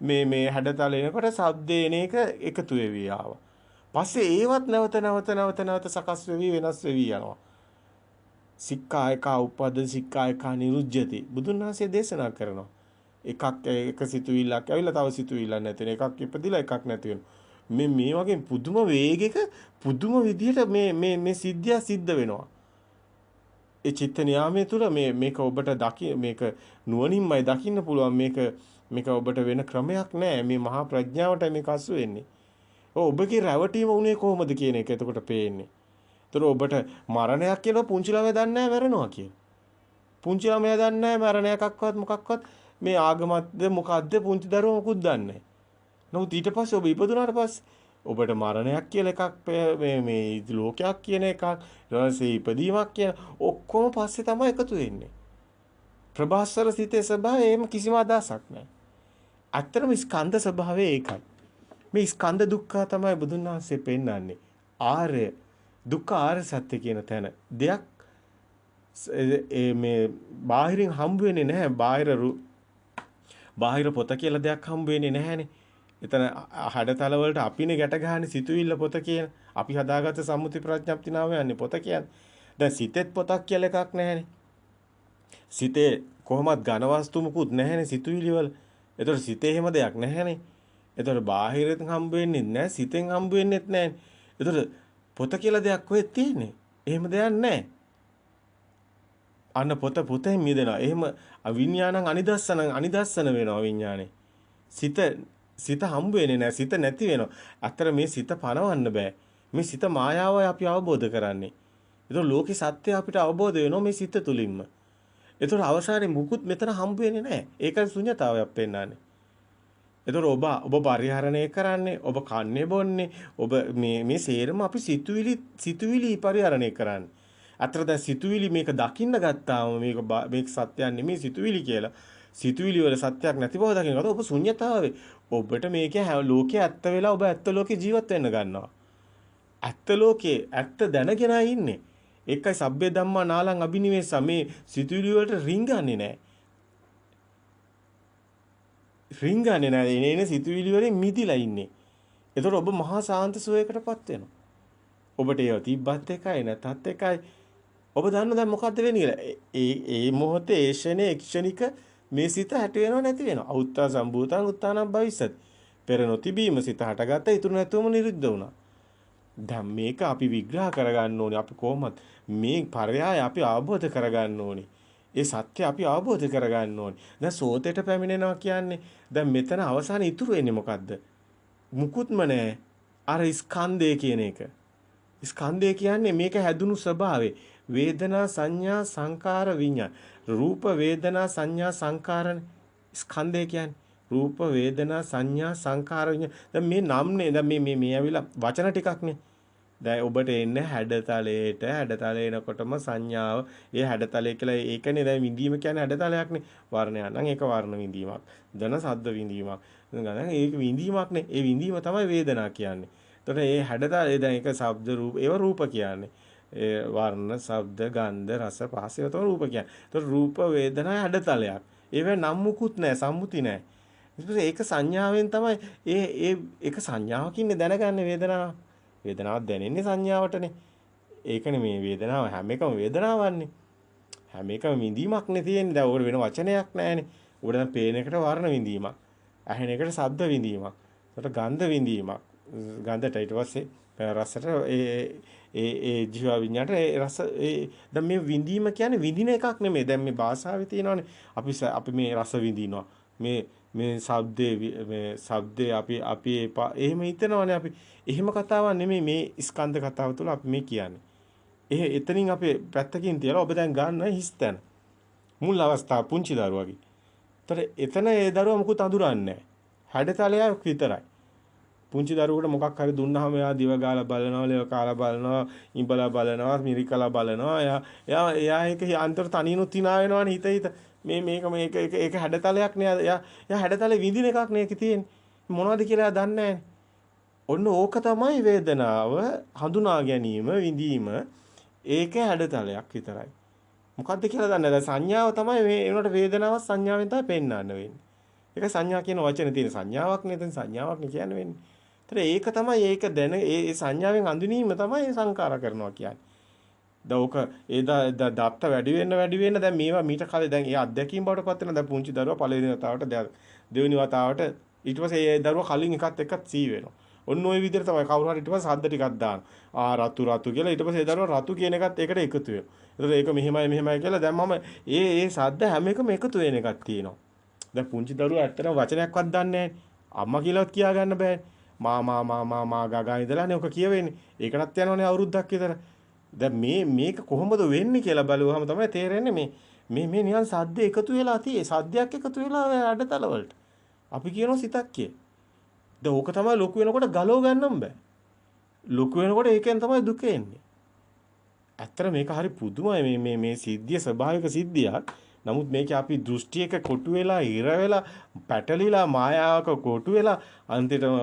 මේ හැඩතල එනකොට ශබ්දේ එන එක එකතු වෙවි ආවා. පස්සේ ඒවත් නැවත සකස් වෙවි වෙනස් වෙවි යනවා. සික්කායකා උපද සික්කායකා නිරුජ්ජති. බුදුන් වහන්සේ දේශනා කරනවා. එක සිතුවිල්ලක් ඇවිල්ලා තව සිතුවිල්ලක් නැති වෙන එකක් ඉපදිලා එකක් නැති වෙනවා. මේ වගේ පුදුම වේගයක පුදුම විදිහට මේ සිද්ධිය සිද්ධ වෙනවා. ඒ චිත්ත නියාමයේ තුල මේක ඔබට මේක නුවණින්මයි දකින්න පුළුවන්. මේක ඔබට වෙන ක්‍රමයක් නෑ. මේ මහා ප්‍රඥාවට මේක අසු වෙන්නේ. ඔබගේ රැවටීම උනේ කොහොමද කියන එක එතකොට පේන්නේ. ඒතර ඔබට මරණයක් කියලා පුංචි ළමයා දන්නේ නැහැ මැරෙනවා කියලා. පුංචි ළමයා දන්නේ නැහැ මරණයක්වත් මොකක්වත් මේ ආගමක්ද මොකද්ද පුංචි දරුවෝ මොකුත් දන්නේ නැහැ. නමුත් ඊට පස්සේ ඔබ ඉපදුනාට පස්සේ ඔබට මරණයක් කියලා එකක් මේ ලෝකයක් කියන එකක් ඊට පස්සේ ඉපදීමක් කියන ඔක්කොම පස්සේ තමයි එකතු වෙන්නේ. ප්‍රභාස්වර සිතේ ස්වභාවය එහෙම කිසිම අදහසක් නැහැ. ඇත්තටම ස්කන්ධ ස්වභාවය ඒකයි. මේ ස්කන්ධ දුක්ඛ තමයි බුදුන් වහන්සේ පෙන්නන්නේ. ආර්ය දුක්ඛ ආර්ය සත්‍ය කියන තැන දෙයක් මේ බාහිරින් හම්බ වෙන්නේ නැහැ. බාහිර පොත කියලා දෙයක් හම්බ වෙන්නේ නැහැනේ. එතන හඩතල වලට අපිනේ ගැට ගහන්නේ සිතුවිල්ල පොත කියන. අපි හදාගත්ත සම්මුති ප්‍රඥප්ති නාමයන්නේ පොත කියන්නේ. දැන් සිතෙත් පොතක් කියලා එකක් නැහැනේ. සිතේ කොහොමත් ඝන වස්තු මුකුත් නැහැනේ සිතුවිලි වල. ඒතකොට සිතේ එහෙම දෙයක් නැහැනේ. ඒතකොට බාහිරෙන් හම්බ වෙන්නේ නැහැ, සිතෙන් හම්බ වෙන්නේත් නැහැ. ඒතකොට පොත කියලා දෙයක් කොහෙද තියෙන්නේ? එහෙම දෙයක් නැහැ. අන්න පොතෙන් මිදෙනවා. එහෙම විඥානං අනිදස්සන වෙනවා විඥානේ. සිත හම්බ වෙන්නේ නැහැ. සිත නැති වෙනවා. අතර මේ සිත පනවන්න බෑ. මේ සිත මායාවයි අපි අවබෝධ කරන්නේ. ඒතකොට ලෝකේ සත්‍ය අපිට අවබෝධ වෙනවා මේ සිත තුලින්ම. ඒතකොට අවසානයේ මුකුත් මෙතන හම්බ වෙන්නේ නැහැ. ඒකයි ශුන්‍යතාවයක් පෙන්වන්නේ. ඒතකොට ඔබ පරිහරණය කරන්නේ, ඔබ කන්නේ බොන්නේ, ඔබ මේ සේරම අපි සිතුවිලි පරිහරණය කරන්නේ. අතර දැන් සිතුවිලි මේක දකින්න ගත්තාම මේක සත්‍යයක් නෙමෙයි සිතුවිලි කියලා. සිතුවිලි වල සත්‍යයක් නැති බව දකිනකොට ඔබ ශුන්‍යතාවේ. ඔබට මේක ලෝකයේ ඇත්ත වෙලා ඔබ ඇත්ත ලෝකේ ජීවත් වෙන්න ගන්නවා. ඇත්ත ලෝකේ ඇත්ත දැනගෙන ඉන්නේ. ඒකයි සබ්බේ ධම්මා නාලං අබිනිවෙස්සා මේ සිතුවිලි වලට රිංගන්නේ නැහැ. රිංගන්නේ නැහැ. එනේ සිතුවිලි වලින් මිදිලා ඉන්නේ. ඒතකොට ඔබ මහා සාන්ත සුවයකටපත් වෙනවා. ඔබට ඒව තිබ්බත් එකයි නැතත් එකයි. ඔබ දන්න දැන් මොකද්ද වෙන්නේ කියලා. ඒ මොහොතේ ඒ ක්ෂණික මේ සිත හැට වෙනව නැති වෙනවා. අවුත්තා සම්භූතං උත්තානම් භවිස්සති. පෙර නොතිබීම සිත හටගත්ත ඉතුරු නැතුවම නිරුද්ධ වුණා. දැන් මේක අපි විග්‍රහ කරගන්න ඕනේ. අපි කොහොමද මේ පරයය අපි අවබෝධ කරගන්න ඕනේ. ඒ සත්‍ය අපි අවබෝධ කරගන්න ඕනේ. දැන් සෝතේට පැමිණෙනවා කියන්නේ දැන් මෙතන අවසානයේ ඉතුරු වෙන්නේ මොකද්ද? මුකුත්ම නැහැ. අර ස්කන්ධය කියන එක. ස්කන්ධය කියන්නේ මේක හැදුණු ස්වභාවය. වේදනා සංඥා සංකාර විඤ්ඤාණ. රූප වේදනා සංඥා සංකාරනේ ස්කන්ධය කියන්නේ. රූප වේදනා සංඥා සංකාර විඤ්ඤාණ. දැන් මේ නම්නේ දැන් මේ ඇවිල්ලා වචන ටිකක්නේ. දැන් ඔබට එන්නේ හැඩතලයට හැඩතලේ එනකොටම සංඥාව ඒ හැඩතලේ කියලා ඒකනේ දැන් විඳීම කියන්නේ හැඩතලයක්නේ. වර්ණයක් නම් ඒක වර්ණ විඳීමක්. දන සද්ද විඳීමක්. දැන් ඒක විඳීමක්නේ. ඒ විඳීම තමයි වේදනා කියන්නේ. එතකොට මේ හැඩතලේ දැන් ඒක ශබ්ද රූප ඒව රූප කියන්නේ. ඒ වර්ණ, ශබ්ද, ගන්ධ, රස, පහස ඒව තමයි රූප කියන්නේ. එතකොට රූප වේදනා හැඩතලයක්. ඒව නම් මුකුත් නැහැ, සම්මුති නැහැ. ඒක සංඥාවෙන් තමයි ඒක සංඥාවකින් දැනගන්නේ වේදනාව. වේදනාවක් දැනෙන්නේ සංඥාවටනේ. ඒකනේ මේ වේදනාව හැම එකම වේදනාවන්නේ. හැම එකම විඳීමක්නේ තියෙන්නේ. දැන් ඕකට වෙන වචනයක් නැහැනේ. ඕකට දැන් පේන එකට වර්ණ විඳීමක්. ඇහෙන එකට ශබ්ද විඳීමක්. ඒකට ගන්ධ විඳීමක්. ගන්ධට ඊට පස්සේ රසට ඒ ජීව විඤ්ඤාණයට ඒ රස දැන් මේ විඳීම කියන්නේ විඳින එකක් නෙමෙයි. දැන් මේ භාෂාවේ තියෙනවානේ. අපි මේ රස විඳිනවා. මේ ශබ්දේ අපි එහෙම හිතනවානේ අපි. එහෙම කතාවක් නෙමෙයි මේ ස්කන්ධ කතාව තුළ අපි මේ කියන්නේ. එතනින් අපි පැත්තකින් තියලා ඔබ දැන් ගන්න හිස්තැන. මුල් අවස්ථාව පුංචි දරුවගේ. එතන ඒ දරුවා මොකුත් අඳුරන්නේ නැහැ. හැඩතලයක් විතරයි. පුංචි දරුවෙකුට මොකක් හරි දුන්නාම එයා දිව ගාලා බලනවා, ලේව කාලා බලනවා, ඉඹලා බලනවා, මිරිකලා බලනවා. එයා ඒක අන්තර තනියුත් hina වෙනවනේ හිත. මේක ඒක හැඩතලයක් නේ. එයා හැඩතලේ විඳින එකක් නේ ඒකේ තියෙන්නේ. මොනවද කියලා එයා දන්නේ නැහැ. ඔන්න ඕක තමයි වේදනාව හඳුනා ගැනීම, විඳීම. ඒක හැඩතලයක් විතරයි. මොකද්ද කියලා දන්නේ නැහැ. සංඥාව තමයි මේ ඒනට වේදනාව සංඥාවෙන් තමයි පෙන්වන්න වෙන්නේ. ඒක සංඥා කියන වචනේ තියෙන සංඥාවක් නේ. එතන සංඥාවක් නේ කියන්න වෙන්නේ. ඒක තමයි ඒක දැන ඒ සංඥාවෙන් හඳුනීම තමයි සංකාර කරනවා කියන්නේ. දැන් ඕක දත්ත වැඩි වෙන්න දැන් මේවා මීට කලින් දැන් ඒ අත්දැකීම් බවට පත් වෙන දැන් පුංචි දරුවා පළවෙනි වතාවට දෙවෙනි වතාවට ඊට පස්සේ ඒ දරුවා කලින් එකත් එක්කත් සී වෙනවා. ඔන්න ඔය විදිහට තමයි කවුරු හරි ඊට පස්සේ ශබ්ද ටිකක් දානවා. රතු කියලා ඊට පස්සේ ඒ දරුවා රතු කියන එකත් ඒකට එකතු වෙනවා. ඒක මෙහෙමයි කියලා දැන් මම ඒ ශබ්ද හැම එකම එකතු වෙන එකක් තියෙනවා. දැන් පුංචි දරුවා ඇත්තටම වචනයක්වත් දන්නේ නැහැ. අම්මා කියලාවත් කියා ගන්න බෑ. මා ගගා ඉඳලානේ ඔක කියවෙන්නේ. ඒකටත් යනවනේ අවුරුද්දක් විතර. දැන් මේක කොහොමද වෙන්නේ කියලා බලුවාම තමයි තේරෙන්නේ මේ නිකන් සද්ද එකතු වෙලා තියෙයි. සද්දයක් එකතු වෙලා ඔය අඩතල වලට. අපි කියනවා සිතක් කිය. දැන් ඕක තමයි ලොකු වෙනකොට ගලව ගන්නම් බෑ. ලොකු වෙනකොට ඒකෙන් තමයි දුක එන්නේ. ඇත්තට මේක හරි පුදුමයි මේ සිද්ධිය ස්වභාවික සිද්ධියක්. නමුත් මේකේ අපි දෘෂ්ටියක කොටු වෙලා ඉර වෙලා පැටලිලා මායාවක කොටු වෙලා අන්තිමටම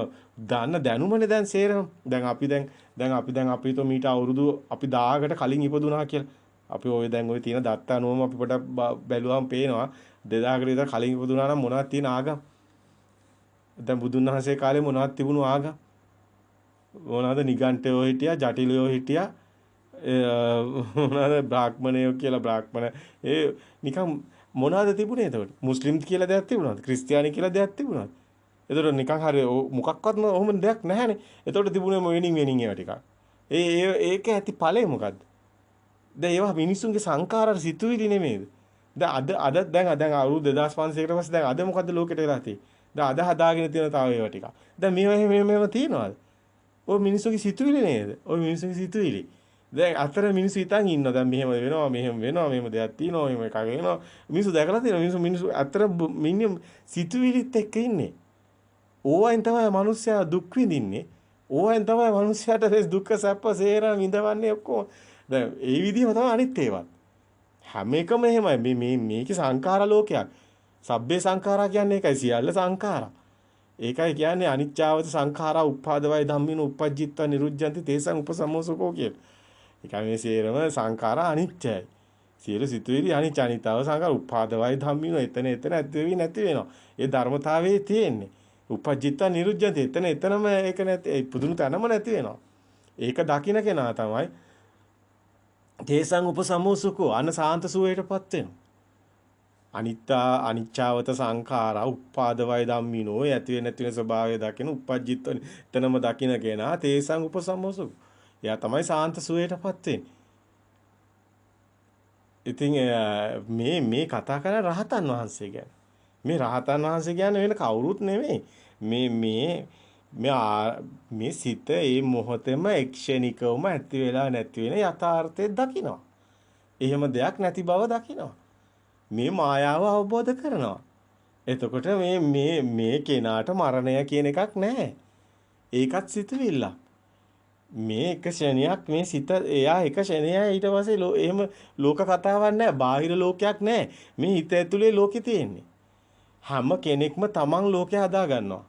දන්න දැනුමනේ දැන් සේරම. දැන් අපි તો මීට අවුරුදු අපි 1000කට කලින් ඉපදුනා කියලා. අපි ඔය දැන් ඔය තියෙන දත්ත අනුවම අපි පොඩක් බැලුවම පේනවා 2000කට විතර කලින් ඉපදුනා නම් මොනවද තියෙන ආගම්? දැන් බුදුන් වහන්සේ කාලේ මොනවද තිබුණු ආගම්? මොනවද නිගණ්ඨයෝ හිටියා, ජටිලයෝ හිටියා. මොනවාද බ්‍රාහ්මණයෝ කියලා බ්‍රාහ්මණ ඒ නිකන් මොනවාද තිබුණේ එතකොට? මුස්ලිම් කියලා දෙයක් තිබුණාද? ක්‍රිස්තියානි කියලා දෙයක් තිබුණාද? එතකොට නිකන් හරි මොකක්වත්ම ඔහොම දෙයක් නැහැනේ. එතකොට තිබුණේ වෙනින් ඒවා ටිකක්. ඒක ඇති ඵලය මොකද්ද? දැන් ඒවා මිනිසුන්ගේ සංකාර සිතුවිලි නෙමෙයිද? දැන් අවුරුදු 2500කට පස්සේ දැන් අද මොකද්ද ලෝකෙට වෙලා තියෙන්නේ? දැන් අද හදාගෙන තියෙන තව ඒවා ටික. දැන් මේවා තියනවාද? ඔය මිනිසුන්ගේ සිතුවිලි නේද? ඔය මිනිසුන්ගේ සිතුවිලි. දැන් අතර මිනිස්සු හිතන් ඉන්නවා. දැන් මෙහෙම වෙනවා, මෙහෙම දෙයක් තියෙනවා, මෙහෙම එකක් වෙනවා. මිනිස්සු දැකලා තියෙනවා. මිනිස්සු අතර මිනිම් සිතුවිලිත් එක්ක ඉන්නේ. ඕවෙන් තමයි මිනිස්සයා දුක් විඳින්නේ. ඕවෙන් තමයි මිනිස්සයාට දුක්ඛ සැප සේරම විඳවන්නේ ඔක්කොම. දැන් ඒ විදිහම තමයි අනිත් ඒවා. හැම එකම එහෙමයි. මේකේ සංඛාර ලෝකයක්. සබ්බේ සංඛාරා කියන්නේ ඒකයි. සියල්ල සංඛාරා. ඒකයි කියන්නේ අනිච්චාවත සංඛාරා උප්පාදවයි ධම්මින උපජ්ජිත්වා නිරුද්ධಂತಿ තේසං උපසමෝසකෝ කියලා. ඒකයි මේ සියරම සංඛාරා අනිච්චයි. සියලු සිතුවිලි අනිච්චනිතාව සංඛාර උපාදවයි ධම්මින එතන ඇති වෙවි නැති වෙනවා. ඒ ධර්මතාවයේ තියෙන්නේ. උපජ්ජිත්වා නිරුද්ධಂತಿ එතනම ඒක නැති පුදුණු තැනම නැති වෙනවා. ඒක දකින්න කෙනා තමයි තේසං උපසමෝසකෝ අන සාන්ත සුවයටපත් වෙනවා. අනිච්චාවත සංඛාරා උපාදවයි ධම්මිනෝ ඇති වෙන නැති වෙන ස්වභාවය දකින උපජ්ජිත්ව එතනම දකින්න කෙනා තේසං උපසමෝසකෝ. එයා තමයි සාන්ත සුවයටපත් වෙන්නේ. ඉතින් මේ කතා කරන රහතන් වහන්සේ ගැන. මේ රහතන් වහන්සේ කියන්නේ වෙන කවුරුත් නෙමෙයි. මේ සිත මේ මොහොතේම එක්ෂණිකවම ඇති වෙලා නැති වෙන යථාර්ථය දකිනවා. එහෙම දෙයක් නැති බව දකිනවා. මේ මායාව අවබෝධ කරනවා. එතකොට මේ කෙනාට මරණය කියන එකක් නැහැ. ඒකත් සිතුවිල්ලක්. මේ එක ශරණයක් මේ සිත එයා එක ශරණයයි ඊට පස්සේ එහෙම ලෝක කතාවක් නැහැ. බාහිර ලෝකයක් නැහැ. මේ හිත ඇතුලේ ලෝකෙ තියෙන්නේ. හැම කෙනෙක්ම තමන් ලෝකය හදා ගන්නවා.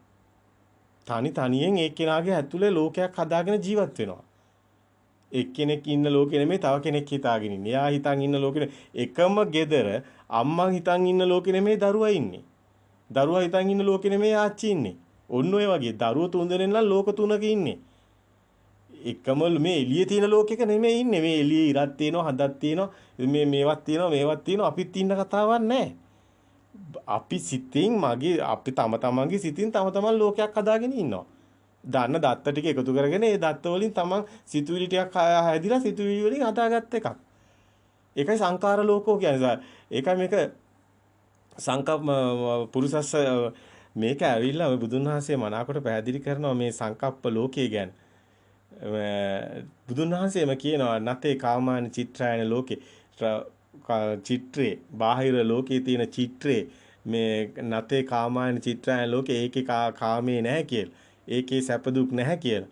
තනියෙන් ඒ කෙනාගේ ඇතුලේ ලෝකයක් හදාගෙන ජීවත් වෙනවා. එක්කෙනෙක් ඉන්න ලෝකෙ නෙමෙයි තව කෙනෙක් හිතාගෙන ඉන්නේ. එයා හිතන් ඉන්න ලෝකෙ එකම gedara අම්මා හිතන් ඉන්න ලෝකෙ නෙමෙයි දරුවා ඉන්නේ. දරුවා හිතන් ඉන්න ලෝකෙ නෙමෙයි ආච්චි ඉන්නේ. ඔන්න ඔය වගේ දරුවෝ තුන් දෙනෙක් නම් ලෝක තුනක ඉන්නේ. එකම මේ එළියේ තියෙන ලෝකෙක නෙමෙයි ඉන්නේ. මේ එළියේ ඉරක් තියෙනවා, හදක් තියෙනවා, මේවත් තියෙනවා, අපිත් ඉන්න කතාවක් නැහැ. අපි සිතින් අපි තමන්ගේ සිතින් තම ලෝකයක් හදාගෙන ඉන්නවා. දන්න දත්ත ටික එකතු කරගෙන ඒ දත්ත වලින් තමන් සිතුවිලි ටිකක් හැදිලා සිතුවිලි වලින් හදාගත්ත එකක්. ඒකයි සංකාර ලෝකෝ කියන්නේ. ඒකයි මේක සංකප්ප පුරුසස්ස මේක ඇවිල්ලා ඔය බුදුන් වහන්සේ මනාකොට පැහැදිලි කරනවා මේ සංකප්ප ලෝකයේ ගැන. බුදුන් වහන්සේම කියනවා නැතේ කාමාන චිත්‍රායන ලෝකේ චිත්‍රේ බාහිර ලෝකයේ තියෙන චිත්‍රේ මේ නැතේ කාමාන චිත්‍රායන ලෝකේ ඒකේ කාමේ නැහැ කියලා. ඒකේ සැප දුක් නැහැ කියලා.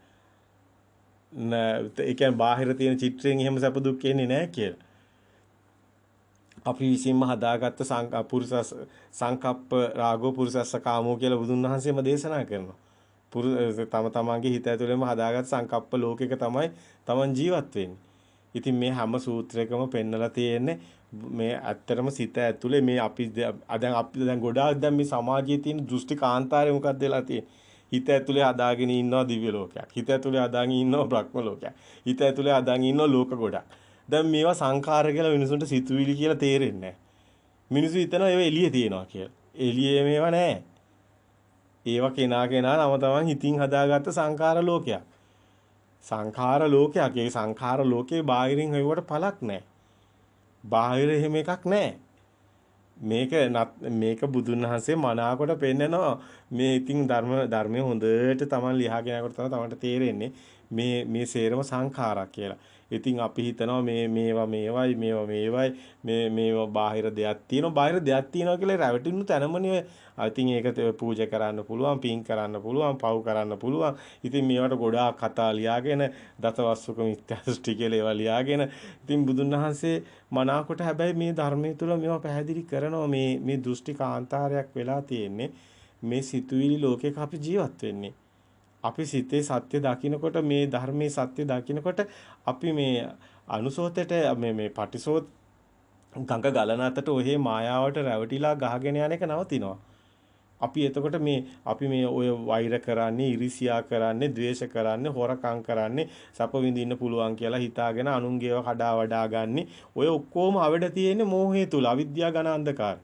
ඒ කියන්නේ බාහිර තියෙන චිත්‍රයෙන් එහෙම සැප දුක් එන්නේ නැහැ කියලා. අපි විසින්ම හදාගත්ත සංකප්ප රාගෝ පුරුසස්ස කාමෝ කියලා බුදුන් වහන්සේම දේශනා කරනවා. තමන්ගේ හිත ඇතුළේම හදාගත් සංකප්ප ලෝකයක තමයි තමන් ජීවත් වෙන්නේ. ඉතින් මේ හැම සූත්‍රයකම පෙන්නලා තියෙන්නේ මේ ඇත්තටම සිත ඇතුලේ මේ අපි දැන් ගොඩාක් දැන් මේ සමාජයේ තියෙන දෘෂ්ටි කාන්තාරය මොකක්ද වෙලා තියෙන්නේ? හිත ඇතුලේ හදාගෙන ඉන්නවා දිව්‍ය ලෝකයක්. හිත ඇතුලේ හදාගෙන ඉන්නවා බ්‍රහ්ම ලෝකයක්. හිත ඇතුලේ හදාගෙන ඉන්නවා ලෝක ගොඩක්. දැන් මේවා සංඛාර කියලා මිනිසුන්ට සිතුවිලි කියලා තේරෙන්නේ නැහැ. මිනිස්සු හිතනවා ඒවා එළියේ තියෙනවා කියලා. එළියේ මේවා නැහැ. ඒවා කෙනා නම තමන් හිතින් හදාගත්ත සංඛාර ලෝකයක්. සංඛාර ලෝකයක්. ඒ සංඛාර ලෝකේ බාහිරින් හොයුවට පළක් නැහැ. බාහිර එහෙම එකක් නැහැ. මේක බුදුන් වහන්සේ මනාකොට පෙන්නනවා මේ ඉතින් ධර්මයේ හොඳට Taman ලියහගෙන යනකොට තමයි Tamanට තේරෙන්නේ මේ සේරම සංඛාරා කියලා. ඉතින් අපි හිතනවා මේවා මේවා බාහිර දෙයක් තියෙනවා. බාහිර දෙයක් තියෙනවා කියලා රැවටෙන්න තැනමනේ. ඉතින් ඒක පූජා කරන්න පුළුවන්, පින් කරන්න පුළුවන්, පව් කරන්න පුළුවන්. ඉතින් මේවට ගොඩාක් කතා ලියාගෙන දසවස්සුක මිත්‍යා දෘෂ්ටි කියලා ඒවා ලියාගෙන ඉතින් බුදුන් වහන්සේ මනාකොට හැබැයි මේ ධර්මයේ තුල මේවා පැහැදිලි කරනවා මේ දෘෂ්ටි කාන්තාරයක් වෙලා තියෙන්නේ. මේ සිතුවිලි ලෝකයක අපි ජීවත් වෙන්නේ. අපි සිතේ සත්‍ය දකින්නකොට මේ ධර්මයේ සත්‍ය දකින්නකොට අපි මේ අනුසෝතයට මේ පටිසෝත ගඟ ගලන අතට ඔහේ මායාවට රැවටිලා ගහගෙන යන එක නවතිනවා. අපි එතකොට අපි මේ ඔය වෛර කරන්නේ, ඉරිසියා කරන්නේ, ද්වේෂ කරන්නේ, හොරකම් කරන්නේ, සැප විඳින්න පුළුවන් කියලා හිතාගෙන අනුන්ගේව කඩා වඩා ගන්නේ. ඔය ඔක්කොම අවඩ තියෙන්නේ මෝහය තුල, අවිද්‍යාව ඝන අන්ධකාරය.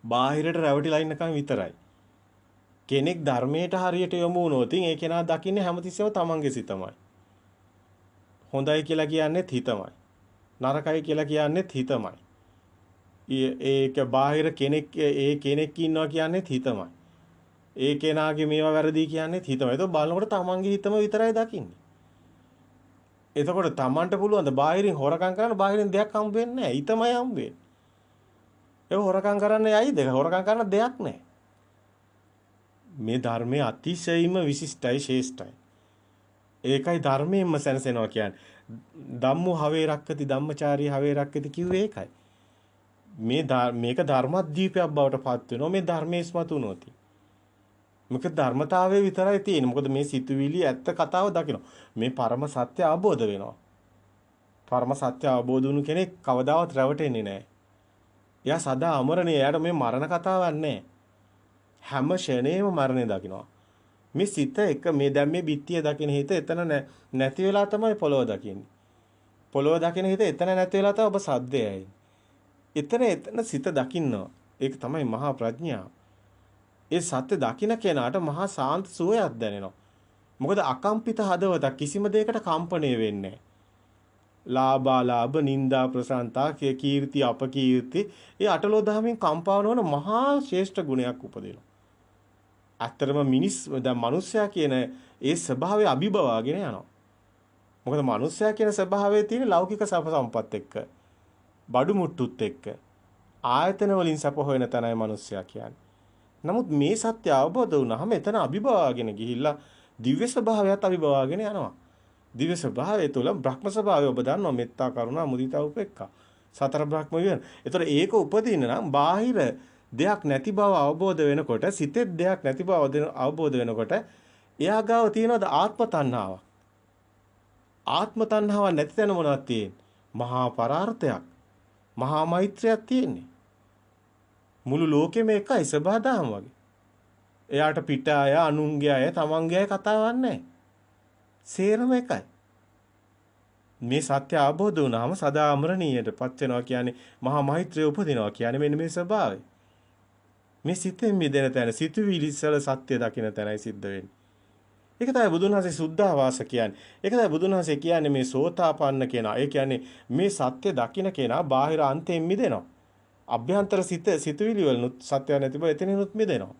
බාහිරට රැවටිලා ඉන්නකම් විතරයි. කෙනෙක් ධර්මයට හරියට යොමු වුණොත් ඒ කෙනා දකින්නේ හැමතිස්සෙම තමන්ගේ සිතමයි. හොඳයි කියලා කියන්නේත් හිතමයි. නරකයි කියලා කියන්නේත් හිතමයි. ඒක බාහිර කෙනෙක් ඉන්නවා කියන්නේත් හිතමයි. ඒ කෙනාගේ මේවා වැරදි කියන්නේත් හිතමයි. ඒක බලනකොට තමන්ගේ හිතම විතරයි දකින්නේ. එතකොට තමන්ට පුළුවන් ද බාහිරින් හොරකම් කරන්න බාහිරින් දෙයක් හම්බ වෙන්නේ නැහැ. හිතමයි හම්බ වෙන්නේ. ඒ හොරකම් කරන්න යයිද? හොරකම් කරන්න දෙයක් නැහැ. මේ ධර්මයේ අතිශයින්ම විශිෂ්ටයි ශ්‍රේෂ්ඨයි. ඒකයි ධර්මයෙන්ම සැනසෙනවා කියන්නේ. ධම්මෝ හවේ රක්කති ධම්මචාරී හවේ රක්කති කිව්වේ ඒකයි. මේක ධර්මද්වීපයක් බවට පත් වෙනවා මේ ධර්මයේ ස්මතු වුණොත්. මේක ධර්මතාවයේ විතරයි තියෙන්නේ. මොකද මේ සිතුවිලි ඇත්ත කතාව දකිනවා. මේ පරම සත්‍ය අවබෝධ වෙනවා. පරම සත්‍ය අවබෝධ වුණු කෙනෙක් කවදාවත් රැවටෙන්නේ නැහැ. එයා සදා අමරණීය. එයාට මේ මරණ කතාවක් නැහැ. හැම ෂණේම මරණය දකිනවා. මේ සිත එක මේ දැන් මේ බිත්තිය දකින හිත එතන නැති වෙලා තමයි පොළොව දකින්නේ. පොළොව දකින හිත එතන නැති වෙලා තමයි ඔබ සද්දයයි. එතන සිත දකින්නවා. ඒක තමයි මහා ප්‍රඥාව. ඒ සත්‍ය දකින කෙනාට මහා සාන්ත සුවයක් දැනෙනවා. මොකද අකම්පිත හදවතක් කිසිම දෙයකට කම්පණය වෙන්නේ නැහැ. ලාභාලාභ නිന്ദා ප්‍රසන්තා කීර්ති අපකීර්ති ඒ අටලෝ දහමින් කම්පා නොවන මහා ශ්‍රේෂ්ඨ ගුණයක් උපදිනවා. ඇත්තටම දැන් මිනිස්සයා කියන ඒ ස්වභාවය අභිභවාගෙන යනවා. මොකද මිනිස්සයා කියන ස්වභාවයේ තියෙන ලෞකික සැප සම්පත් එක්ක බඩු මුට්ටුත් එක්ක ආයතන වලින් සැප හොයන තැනයි මිනිස්සයා කියන්නේ. නමුත් මේ සත්‍ය අවබෝධ වුණාම එතන අභිභවාගෙන ගිහිල්ලා දිව්‍ය ස්වභාවයත් අභිභවාගෙන යනවා. දිව්‍ය ස්වභාවය තුළ බ්‍රහ්ම ස්වභාවය ඔබ දන්නවා මෙත්තා කරුණා මුදිතා උපේක්ඛා. සතර බ්‍රහ්ම විහරණ. ඒතර ඒක උපදින්න නම් බාහිර දෙයක් නැති බව අවබෝධ වෙනකොට සිතෙත් දෙයක් නැති බව අවබෝධ වෙනකොට එයා ගාව තියෙනවද ආත්ම තණ්හාවක්. ආත්ම තණ්හාවක් නැති තැන මොනවද තියෙන්නේ? මහා පරාර්ථයක්. මහා මෛත්‍රියක් තියෙන්නේ. මුළු ලෝකෙම එකයි සබහාදහම වගේ. එයාට පිට අය, අනුන්ගේ අය, තමන්ගේ අය කතාවක් නැහැ. සේරම එකයි. මේ සත්‍ය අවබෝධ වුණාම සදා අමරණීයටපත් වෙනවා කියන්නේ මහා මෛත්‍රිය උපදිනවා කියන්නේ මෙන්න මේ ස්වභාවය. මේ සිතෙන් මිදෙන තැන සිතුවිලි සල සත්‍ය දකින්න තැනයි සිද්ධ වෙන්නේ. ඒක තමයි බුදුන් වහන්සේ සුද්ධාවාස කියන්නේ. ඒක තමයි බුදුන් වහන්සේ කියන්නේ මේ සෝතාපන්න කෙනා. ඒ කියන්නේ මේ සත්‍ය දකින්න කෙනා බාහිර අන්තයෙන් මිදෙනවා. අභ්‍යන්තර සිතුවිලි වලනුත් සත්‍ය නැති බව එතනිනුත් මිදෙනවා.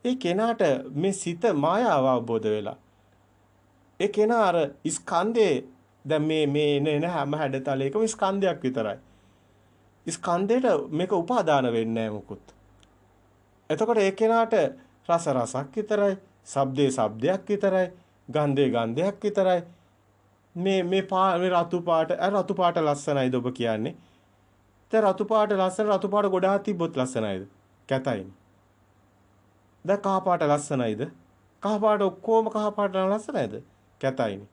ඒ කෙනාට මේ සිත මායාව අවබෝධ වෙලා. ඒ කෙනා අර ස්කන්ධේ දැන් මේ එන හැම හැඩතලයකම ස්කන්ධයක් විතරයි. ස්කන්ධයට මේක උපාදාන වෙන්නේ නැහැ මොකුත්. එතකොට ඒ කෙනාට රසක් විතරයි, ශබ්දයක් විතරයි, ගන්ධයක් විතරයි. මේ රතු පාට ලස්සනයිද ඔබ කියන්නේ? දැන් රතු පාට ලස්සන රතු පාට ගොඩාක් තිබ්බොත් ලස්සනයිද? කැතයිනේ. දැන් කහ පාට ලස්සනයිද? කහ පාට ඔක්කොම කහ පාට ලස්සනයිද? කැතයිනේ.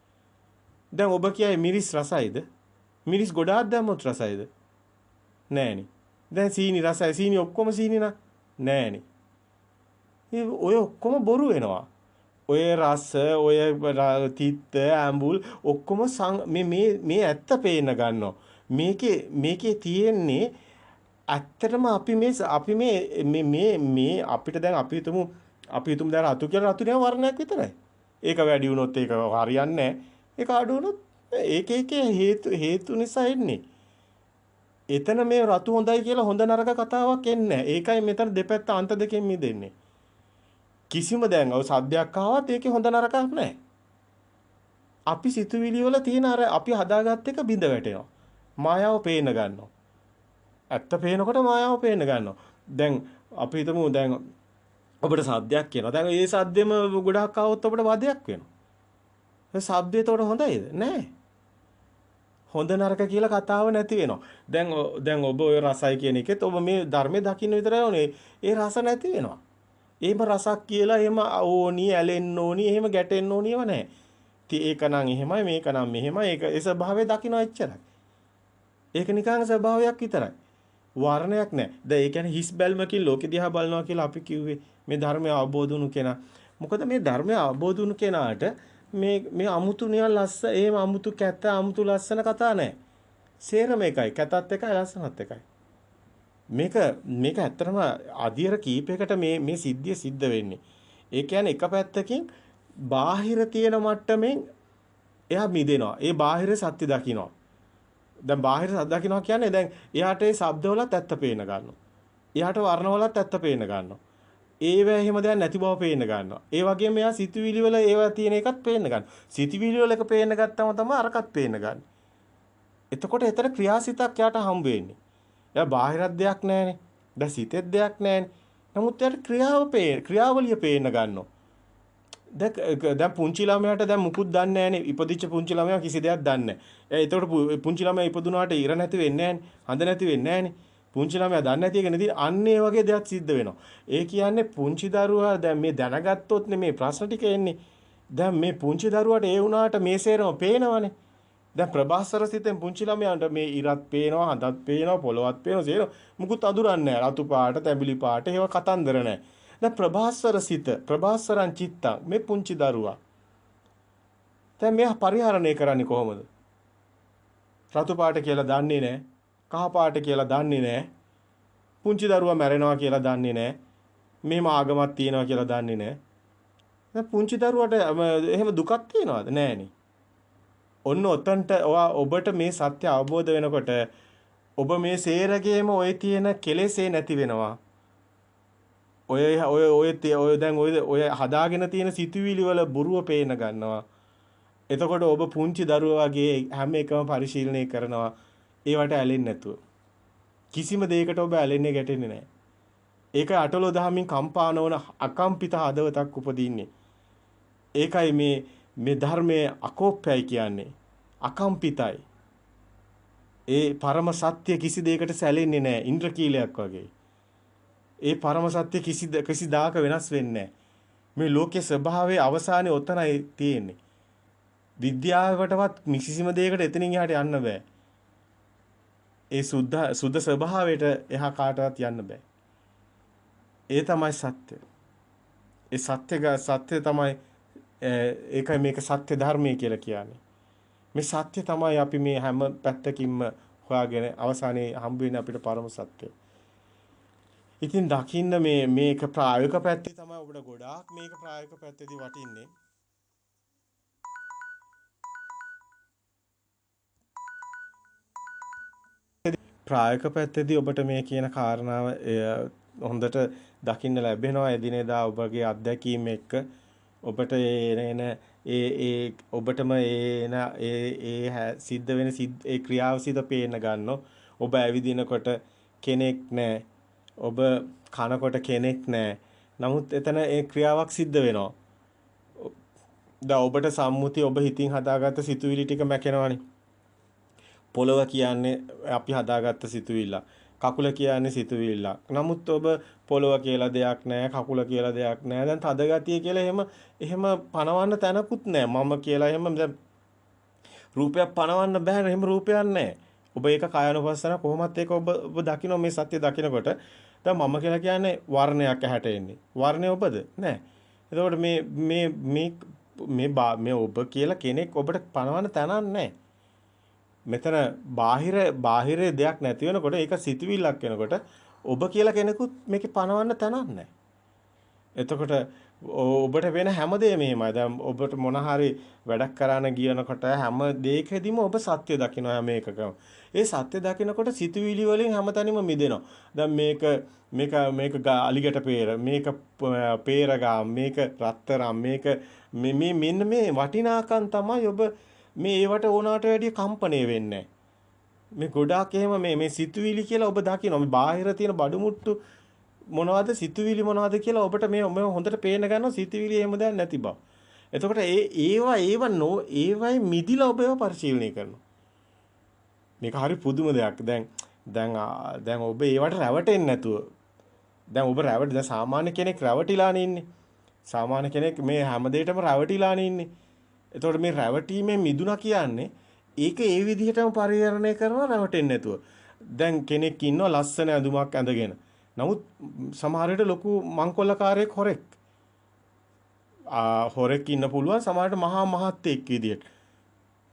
දැන් ඔබ කියයි මිරිස් රසයිද? මිරිස් ගොඩාක් දැම්මොත් රසයිද? නෑනේ. දැන් සීනි රසයි සීනි ඔක්කොම සීනි නෑනේ. ඔය ඔක්කොම බොරු වෙනවා. ඔය රස, ඔය තිත්ත, ඇඹුල් ඔක්කොම මේ ඇත්ත පේන්න ගන්නවා. මේකේ තියෙන්නේ ඇත්තටම අපි අපිට දැන් අපි හිතමු දැන් රතු කියලා රතු නේ වර්ණයක් විතරයි. ඒක වැඩි වුණොත් ඒක හරියන්නේ නැහැ. ඒක අඩු වුණොත් ඒක හේතු නිසා එන්නේ. එතන මේ රතු හොඳයි කියලා හොඳ නරක කතාවක් එන්නේ නැහැ. ඒකයි මෙතන දෙපැත්ත අන්ත දෙකෙන් මිදෙන්නේ. කිසිම දැන් ඔය සද්දයක් ආවත් ඒකේ හොඳ නරකක් නැහැ. අපි සිතුවිලි වල තියෙන අර අපි හදාගත්ත එක බිඳ වැටෙනවා. මායාව පේන්න ගන්නවා. ඇත්ත පේනකොට මායාව පේන්න ගන්නවා. දැන් අපි හිතමු දැන් ඔබට සද්දයක් කියනවා. දැන් ඒ සද්දෙම ගොඩක් ආවොත් ඔබට වදයක් වෙනවා. ඒ සද්දේ එතකොට හොඳයිද? නෑ. හොඳ නරක කියලා කතාව නැති වෙනවා. දැන් ඔබ ඔය රසයි කියන එකෙත් ඔබ මේ ධර්මයේ දකින්න විතරයි ඕනේ. ඒ රස නැති වෙනවා. එහෙම රසක් කියලා එහෙම ඕනි ඇලෙන්න ඕනි එහෙම ගැටෙන්න ඕනිව නැහැ. ඉතින් ඒක නම් එහෙමයි මේක නම් මෙහෙමයි ඒක ඒ ස්වභාවය දකින්න එච්චරයි. ඒක නිකන් ස්වභාවයක් විතරයි. වර්ණයක් නැහැ. දැන් ඒ කියන්නේ හිස් බැල්මකින් ලෝකෙ දිහා බලනවා කියලා අපි කිව්වේ මේ ධර්මය අවබෝධ වුණු කෙනා. මොකද මේ ධර්මය අවබෝධ වුණු කෙනාට මේ අමුතු නිකන් එහෙම අමුතු කැත අමුතු ලස්සන කතා නැහැ. සේරම එකයි. කැතත් එකයි ලස්සනත් එකයි. මේක ඇත්තටම අධියර කීපයකට මේ සිද්ධිය සිද්ධ වෙන්නේ. ඒ කියන්නේ එක පැත්තකින් බාහිර තියෙන මට්ටමින් එයා මිදෙනවා. ඒ බාහිර සත්‍ය දකින්නවා. දැන් බාහිර සත්‍ය දකින්නවා කියන්නේ දැන් එයාට ඒ ශබ්දවලත් ඇත්ත පේන ගන්නවා. එයාට වර්ණවලත් ඇත්ත පේන ගන්නවා. ඒවැ එහෙම දැන් නැති බව පේන්න ගන්නවා. ඒ වගේම එයා සිතුවිලි වල ඒවා තියෙන එකත් පේන්න ගන්නවා. සිතුවිලි වල එක පේන්න ගත්තම තමයි අරකට පේන්න ගන්න. එතකොට එතන ක්‍රියාසිතක් යාට හම්බ වෙන්නේ. එයා බාහිරත් දෙයක් නැහැනේ. දැන් සිතෙත් දෙයක් නැහැනේ. නමුත් එයාට ක්‍රියාවලිය පේන්න ගන්නවා. දැන් පුංචි ළමයාට දැන් මුකුත් දන්නේ නැහැනේ. ඉපදිච්ච පුංචි ළමයා කිසි දෙයක් දන්නේ නැහැ. එතකොට පුංචි ළමයා ඉපදුනාට ඉර නැති වෙන්නේ නැහැනේ. හඳ නැති වෙන්නේ නැහැනේ. පුංචි ළමයා දන්නේ නැති එක නෙදී අන්න ඒ වගේ දෙයක් සිද්ධ වෙනවා. ඒ කියන්නේ පුංචි දරුවා දැන් මේ දැනගත්තොත් නේ ප්‍රශ්න ටික එන්නේ. දැන් මේ පුංචි දරුවාට ඒ වුණාට මේ සේරම පේනවනේ. දැන් ප්‍රභාස්වර සිතෙන් පුංචි ළමයාට මේ ඉරත් පේනවා, හඳත් පේනවා, පොළොවත් පේනවා, සේරම මුකුත් අඳුරන්නේ නැහැ. රතු පාට, තැඹිලි පාට ඒවා කතන්දර නැහැ. දැන් ප්‍රභාස්වර සිත, ප්‍රභාස්වරං චිත්තං මේ පුංචි දරුවා. දැන් මෙයා පරිහරණය කරන්නේ කොහොමද? රතු පාට කියලා දන්නේ නැහැ. කහ පාට කියලා දන්නේ නැහැ. පුංචි දරුවා මැරෙනවා කියලා දන්නේ නැහැ. මේම ආගමක් තියෙනවා කියලා දන්නේ නැහැ. දැන් පුංචි දරුවට එහෙම දුකක් තියනවද? නැහැනේ. ඔන්න ඔතනට ඔබට මේ සත්‍ය අවබෝධ වෙනකොට ඔබ මේ සේරගේම ඔය තියෙන කෙලෙසේ නැති වෙනවා. ඔය හදාගෙන තියෙන සිතුවිලි වල බොරුව පේන ගන්නවා. එතකොට ඔබ පුංචි දරුවා වගේ හැම එකම පරිශීලනය කරනවා. ඒවට ඇලෙන්නේ නැතුව. කිසිම දෙයකට ඔබ ඇලෙන්නේ ගැටෙන්නේ නැහැ. ඒක අටලෝ දහමින් කම්පා නොවන අකම්පිත හදවතක් උපදින්නේ. ඒකයි මේ ධර්මයේ අකෝප්‍යයි කියන්නේ. අකම්පිතයි. ඒ පරම සත්‍ය කිසි දෙයකට සැලෙන්නේ නැහැ. ඉන්ද්‍රකීලයක් වගේ. ඒ පරම සත්‍ය කිසිදාක වෙනස් වෙන්නේ නැහැ. මේ ලෝකයේ ස්වභාවයේ අවසානයේ ඔතනයි තියෙන්නේ. විද්‍යාවටවත් කිසිම දෙයකට එතනින් එහාට යන්න බෑ. ඒ සුද්ධ ස්වභාවයට එහා කාටවත් යන්න බෑ. ඒ තමයි සත්‍ය. ඒ සත්‍ය තමයි ඒකයි මේක සත්‍ය ධර්මය කියලා කියන්නේ. මේ සත්‍ය තමයි අපි මේ හැම පැත්තකින්ම හොයාගෙන අවසානයේ හම්බ වෙන අපිට පරම සත්‍ය. ඉතින් දකින්න මේක ප්‍රායෝගික පැත්තේ තමයි ඔබට ගොඩාක් මේක ප්‍රායෝගික පැත්තේදී වටින්නේ. ප්‍රායෝගික පැත්තේදී ඔබට මේ කියන කාරණාව හොඳට දකින්න ලැබෙනවා එදිනෙදා ඔබගේ අත්දැකීම් එක්ක ඔබට ඔබටම සිද්ධ වෙන ඒ ක්‍රියාව සිත පේන්න ගන්නවා. ඔබ ඇවිදිනකොට කෙනෙක් නැහැ. ඔබ කනකොට කෙනෙක් නැහැ. නමුත් එතන ඒ ක්‍රියාවක් සිද්ධ වෙනවා. දැන් ඔබට සම්මුතිය ඔබ හිතින් හදාගත්ත සිතුවිලි ටික මැකෙනවනේ. පොළව කියන්නේ අපි හදාගත්ත සිතුවිල්ල. කකුල කියන්නේ සිතුවිල්ල. නමුත් ඔබ පොළව කියලා දෙයක් නැහැ, කකුල කියලා දෙයක් නැහැ. දැන් තද ගතිය කියලා එහෙම පනවන්න තැනකුත් නැහැ. මම කියලා එහෙම දැන් රූපයක් පනවන්න බෑ. එහෙම රූපයක් නැහැ. ඔබ ඒක කායනුපස්සන කොහොමත් ඒක ඔබ දකින්න මේ සත්‍ය දකින්නකොට දැන් මම කියලා කියන්නේ වර්ණයක් ඇහැට එන්නේ. වර්ණය ඔබද? නැහැ. එතකොට මේ ඔබ කියලා කෙනෙක් ඔබට පනවන්න තැනක් නැහැ. මෙතන බාහිර දෙයක් නැති වෙනකොට ඒක සිතුවිල්ලක් වෙනකොට ඔබ කියලා කෙනෙකුත් මේකේ පනවන්න තැනක් නැහැ. එතකොට ඔබට වෙන හැමදේම එහෙමයි. දැන් ඔබට මොන හරි වැඩක් කරන්න ගියනකොට හැම දෙයකදීම ඔබ සත්‍ය දකින්න හැම එකකම. ඒ සත්‍ය දකිනකොට සිතුවිලි වලින් හැමතැනම මිදෙනවා. දැන් මේක අලිගට peer මේක peerගා මේක රත්තරන් මේක මේ මෙන්න මේ වටිනාකම් තමයි ඔබ මේ ඒවට ඕනාට වැඩිය කම්පණය වෙන්නේ. මේ ගොඩාක් එහෙම මේ සිතුවිලි කියලා ඔබ දකිනවා. මේ බාහිර තියෙන බඩු මුට්ටු මොනවද සිතුවිලි මොනවද කියලා ඔබට මේ හොඳට පේන ගන්නවා සිතුවිලි එහෙම දැන් නැති බව. එතකොට ඒවයි මිදිලා ඔබ ඒවා පරිශීලනය කරනවා. මේක හරි පුදුම දෙයක්. දැන් ඔබ ඒවට රැවටෙන්නේ නැතුව දැන් ඔබ දැන් සාමාන්‍ය කෙනෙක් රැවටිලානේ ඉන්නේ. සාමාන්‍ය කෙනෙක් මේ හැම දෙයකටම රැවටිලානේ ඉන්නේ. එතකොට මේ රැවටීමෙන් මිදුණා කියන්නේ ඒක ඒ විදිහටම පරිහරණය කරනවා රැවටෙන්නේ නැතුව. දැන් කෙනෙක් ඉන්නවා ලස්සන ඇඳුමක් ඇඳගෙන. නමුත් සමහර විට ලොකු මංකොල්ලකාරයෙක් හොරෙක් ඉන්න පුළුවන් සමහරට මහා මහත්තයෙක් විදියට.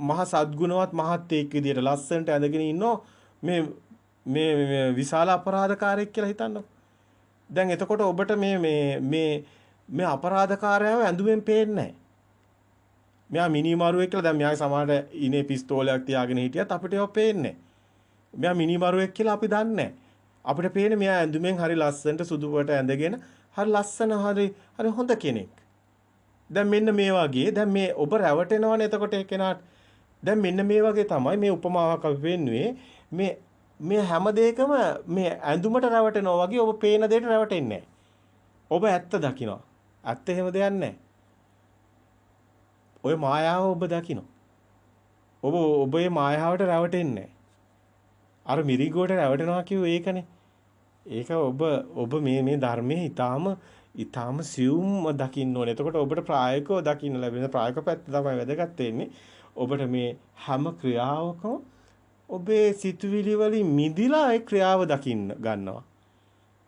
මහා සද්ගුණවත් මහත්තයෙක් විදියට ලස්සනට ඇඳගෙන ඉන්නෝ මේ විශාල අපරාධකාරයෙක් කියලා හිතන්නකො. දැන් එතකොට ඔබට මේ අපරාධකාරයව ඇඳුමෙන් පේන්නේ නැහැ. මෙයා මිනිමරුවෙක් කියලා දැන් මෙයාගේ සමහරට ඉනේ පිස්තෝලයක් තියාගෙන හිටියත් අපිට ඒව පේන්නේ නැහැ. මෙයා මිනිමරුවෙක් කියලා අපි දන්නේ නැහැ. අපිට පේන්නේ මෙයා ඇඳුමෙන් හරි ලස්සනට සුදු වට ඇඳගෙන හරි ලස්සන හරි හොඳ කෙනෙක්. දැන් මෙන්න මේ වගේ දැන් මේ ඔබ රැවටෙනවනේ එතකොට ඒ කෙනාට. දැන් මෙන්න මේ වගේ තමයි මේ උපමාවක් අපි වෙන්නුවේ මේ හැම දෙයකම මේ ඇඳුමට රැවටෙනවා වගේ ඔබ පේන දෙයට රැවටෙන්නේ නැහැ. ඔබ ඇත්ත දකිනවා. ඇත්ත එහෙම දෙයක් නැහැ. ඔය මායාව ඔබ දකිනවා. ඔබ මේ මායාවට රැවටෙන්නේ නැහැ. අර මිරිගුවට රැවටෙනවා කිව්වේ ඒකනේ. ඒක ඔබ මේ ධර්මයේ ඊටාම සියුම්ම දකින්න ඕනේ. එතකොට ඔබට ප්‍රායෝගිකව දකින්න ලැබෙන ප්‍රායෝගික පැත්ත තමයි වැදගත් වෙන්නේ. ඔබට මේ හැම ක්‍රියාවකම ඔබේ සිතුවිලි වලින් මිදිලා ඒ ක්‍රියාව දකින්න ගන්නවා.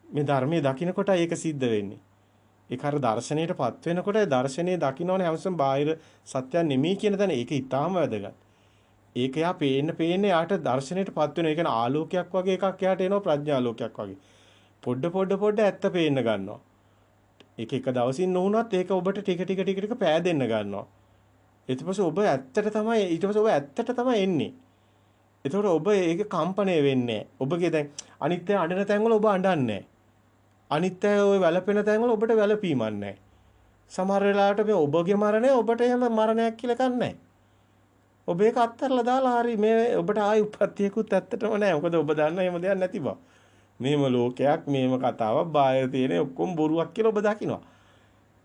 මේ ධර්මයේ දකින්නකොට ඒක සිද්ධ වෙන්නේ. ඒක අර දර්ශනයටපත් වෙනකොට දර්ශනයේ දකින්නෝනේ හැමසම බාහිර සත්‍යයක් නෙමෙයි කියන තැන ඒක ඊටාම වැදගත්. ඒක යා පේන්න යාට දර්ශනයටපත් වෙන. ඒ කියන්නේ ආලෝකයක් වගේ එකක් යාට එනවා ප්‍රඥාලෝකයක් වගේ. පොඩ ඇත්ත පේන්න ගන්නවා. ඒක එක දවසින් නොවුනත් ඒක ඔබට ටික පෑදෙන්න ගන්නවා. ඊට පස්සේ ඔබ ඇත්තට තමයි එන්නේ. එතකොට ඔබ ඒක කම්පණය වෙන්නේ. ඔබගේ දැන් අනිත්‍ය අඬන තැන්වල ඔබ අඬන්නේ. අනිත්‍ය ඔය වැළපෙන තැන්වල ඔබට වැළපීමක් නැහැ. සමහර වෙලාවට මේ ඔබගේ මරණය ඔබට එහෙම මරණයක් කියලා කන්නේ. ඔබ ඒක අත්හැරලා දාලා හරි මේ ඔබට ආයි උප්පත්තියකුත් ඇත්තටම නැහැ. මොකද ඔබ දන්න එහෙම දෙයක් නැති බව. මේම ලෝකයක් මේම කතාවක් බාහිර තියෙන ඔක්කොම බොරුවක් කියලා ඔබ දකිනවා.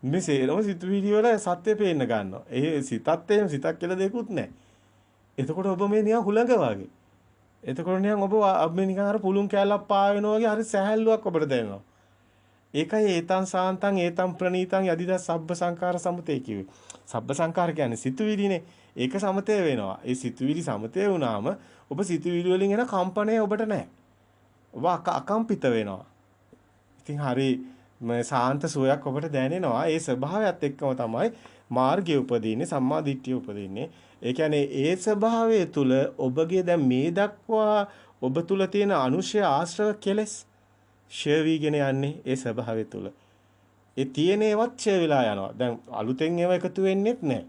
මේ සේරම සිතුවිලි වල සත්‍ය පේන්න ගන්නවා. ඒ සිතත් එහෙම සිතක් කියලා දෙකුත් නැහැ. එතකොට ඔබ මේ නිකන් හුළඟ වගේ. එතකොට නිකන් ඔබ මේ නිකන් අර පුළුන් කැලක් පාවෙනවා වගේ හරි සැහැල්ලුවක් ඔබට දැනෙනවා. ඒකයි ඒතං සාන්තං ඒතං ප්‍රණීතං යදිදා සබ්බ සංඛාර සමතේ කිව්වේ. සබ්බ සංඛාර කියන්නේ සිතුවිලිනේ. ඒක සමතේ වෙනවා. ඒ සිතුවිලි සමතේ වුණාම ඔබ සිතුවිලි වලින් එන කම්පණය ඔබට නැහැ. ඔබ අකම්පිත වෙනවා. ඉතින් හරි සාන්ත සුවයක් ඔබට දැනෙනවා. ඒ ස්වභාවයත් එක්කම තමයි මාර්ගය උපදින්නේ සම්මා දිට්ඨිය උපදින්නේ. ඒ කියන්නේ ඒ ස්වභාවය තුල ඔබගේ දැන් මේ දක්වා ඔබ තුල තියෙන අනුශය ආශ්‍රව කෙලෙස් ෂය වීගෙන යන්නේ ඒ ස්වභාවය තුල. ඒ තියෙන ඒවත් ෂය වෙලා යනවා. දැන් අලුතෙන් ඒවා එකතු වෙන්නේත් නැහැ.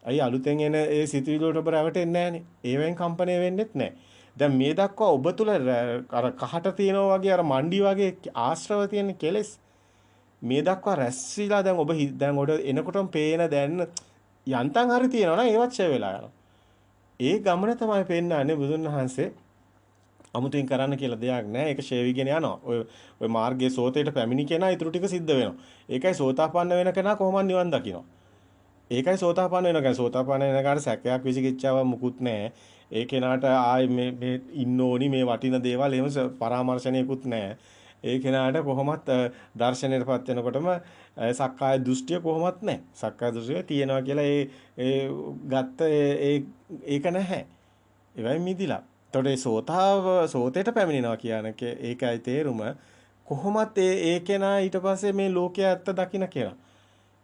අයි අලුතෙන් එන ඒ සිතුවිලි වලට ඔබ රැවටෙන්නේ නැහනේ. ඒවෙන් කම්පණය වෙන්නේත් නැහැ. දැන් මේ දක්වා ඔබ තුල අර කහට තියෙනවා වගේ අර මණ්ඩි වගේ ආශ්‍රව තියෙන කෙලෙස් මේ දක්වා රැස්විලා දැන් ඔබ එනකොටම පේන දැන් යන්තම් හරි තියෙනවා නේද ඒවත් ෂය වෙලා යනවා. ඒ ගමන තමයි පෙන්නන්නේ බුදුන් වහන්සේ අමුතුවෙන් කරන්න කියලා දෙයක් නැහැ. ඒක ෂය වීගෙන යනවා. ඔය මාර්ගයේ සෝතේට පැමිණි කෙනා ඊටු ටික සිද්ධ වෙනවා. ඒකයි සෝතාපන්න වෙන කෙනා කොහොමද නිවන් දකිනවා. ඒකයි සෝතාපන්න වෙන කෙනා. සෝතාපන්න වෙන කාට සැකයක් විසිකිච්චාවක් මුකුත් නැහැ. ඒ කෙනාට ආයේ මේ ඉන්න ඕනි මේ වටින දේවල් එහෙම පරාමර්ශණයකුත් නැහැ. ඒ කෙනාට කොහොමත් දර්ශනයටපත් වෙනකොටම සක්කාය දෘෂ්ටිය කොහොමත් නැහැ. සක්කාය දෘෂ්ටිය තියෙනවා කියලා ඒ ගත්ත ඒක නැහැ. ඒවයි මිදිලා. එතකොට සෝතේට පැමිණෙනවා කියන ඒකයි තේරුම. කොහොමත් ඒ කෙනා ඊට පස්සේ මේ ලෝකයේ ඇත්ත දකින්න කෙනා.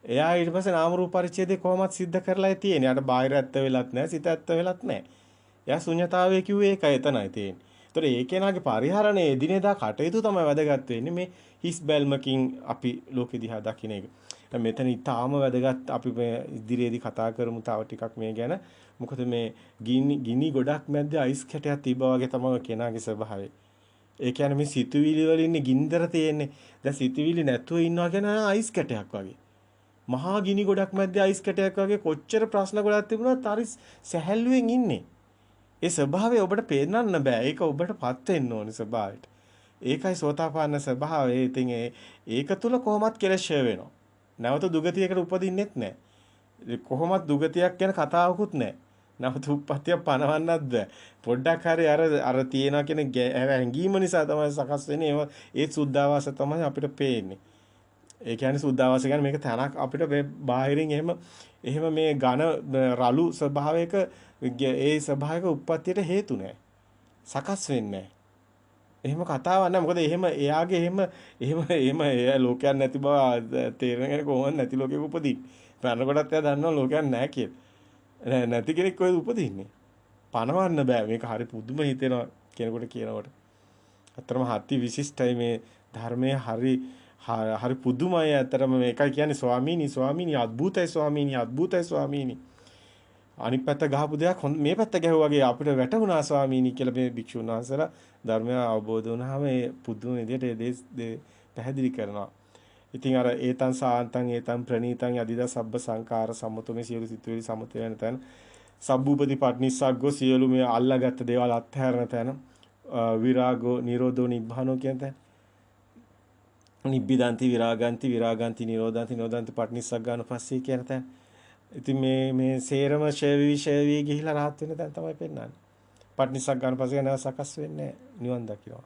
එයා ඊට පස්සේ නාම රූප පරිච්ඡේදේ කොහොමත් සිද්ධ කරලා තියෙන්නේ. යාට බාහිර ඇත්ත වෙලත් නැහැ, සිත ඇත්ත වෙලත් නැහැ. එයා ශුන්‍යතාවයේ කිව්වේ ඒකයි එතනයි තියෙන්නේ. ඒතකොට ඒ කෙනාගේ පරිහරණය එදිනෙදා කටයුතු තමයි වැදගත් වෙන්නේ මේ හිස් බැල්මකින් අපි ලෝකෙ දිහා දකින්න එක. දැන් මෙතන ඊටාම වැදගත් අපි මේ ඉදිරියේදී කතා කරමු තව ටිකක් මේ ගැන. මොකද මේ ගිනි ගොඩක් මැද්දේ අයිස් කැටයක් තිබ්බා වගේ තමයි කෙනාගේ ස්වභාවය. ඒ කියන්නේ මේ සිතුවිලි වල ඉන්නේ ගින්දර තියෙන්නේ. දැන් සිතුවිලි නැතුව ඉන්නවා කියන අයිස් කැටයක් වගේ. මහා ගිනි ගොඩක් මැද්දේ අයිස් කැටයක් වගේ කොච්චර ප්‍රශ්න ගොඩක් තිබුණත් හරි සැහැල්ලුවෙන් ඉන්නේ. ඒ ස්වභාවය ඔබට පේන්නන්න බෑ. ඒක ඔබටපත් වෙන්න ඕනේ ස්වභාවයට. ඒකයි සෝතාපන්න ස්වභාවය. ඉතින් ඒක තුල කොහොමත් කෙලෙස් ෂය වෙනවා. නැවත දුගතියකට උපදින්නෙත් නැහැ. කොහොමත් දුගතියක් ගැන කතාවකුත් නැහැ. නැවත උප්පත්තිය පනවන්නත් බෑ. පොඩ්ඩක් හරි අර තියනවා කියන හැඟීම නිසා තමයි සකස් වෙන්නේ. ඒ සුද්ධාවාස තමයි අපිට පේන්නේ. ඒ කියන්නේ සුද්ධාවාස කියන්නේ මේක තනක් අපිට මේ බාහිරින් එහෙම මේ ඝන රළු ස්වභාවයක ඒ ස්වභාවයක උප්පත්තියට හේතු නැහැ. සකස් වෙන්නේ නැහැ. එහෙම කතාවක් නැහැ. මොකද එහෙම එයාගේ එහෙම එයා ලෝකයක් නැති බව තේරෙන කොහොමද නැති ලෝකෙක උපදින්නේ. පැන කොටත් එයා දන්නවා ලෝකයක් නැහැ කියලා. නැති කෙනෙක් කොහෙද උපදින්නේ? පණවන්න බෑ. මේක හරි පුදුම හිතෙනවා කෙනෙකුට කියනකොට. අතරම හති විශිෂ්ටයි මේ ධර්මයේ හරි පුදුමයි. අතරම මේකයි කියන්නේ ස්වාමීනි අద్භූතයි ස්වාමීනි. අනිත් පැත්ත ගහපු දෙයක් මේ පැත්ත ගැහුවාගේ අපිට වැටුණා ස්වාමීනි කියලා මේ භික්ෂුන් වහන්සේලා ධර්මය අවබෝධ වුණාම ඒ පුදුම විදිහට ඒ පැහැදිලි කරනවා. ඉතින් අර ඒතං සාන්තං ඒතං ප්‍රණීතං යදිදා සබ්බ සංඛාර සම්මතෝ මේ සියලු සිතුවිලි සමතය වෙන තැන සබ්බූපති පට්නිස්සග්ගෝ සියලු මේ අල්ලාගත්ත දේවල් අත්හැරන තැන විරාගෝ නිරෝධෝ නිබ්බානෝ කියන තැන නිබ්බිදාන්ති විරාගාන්ති නිරෝධාන්ති පට්නිස්සග්ගාන පස්සේ කියන තැන. ඉතින් මේ සේරම ෂේවි ගිහිලා rahat වෙන තැන තමයි පෙන්වන්නේ. පට්නිස්සග්ගාන පස්සේ නෑ සකස් වෙන්නේ නිවන් දකිනවා.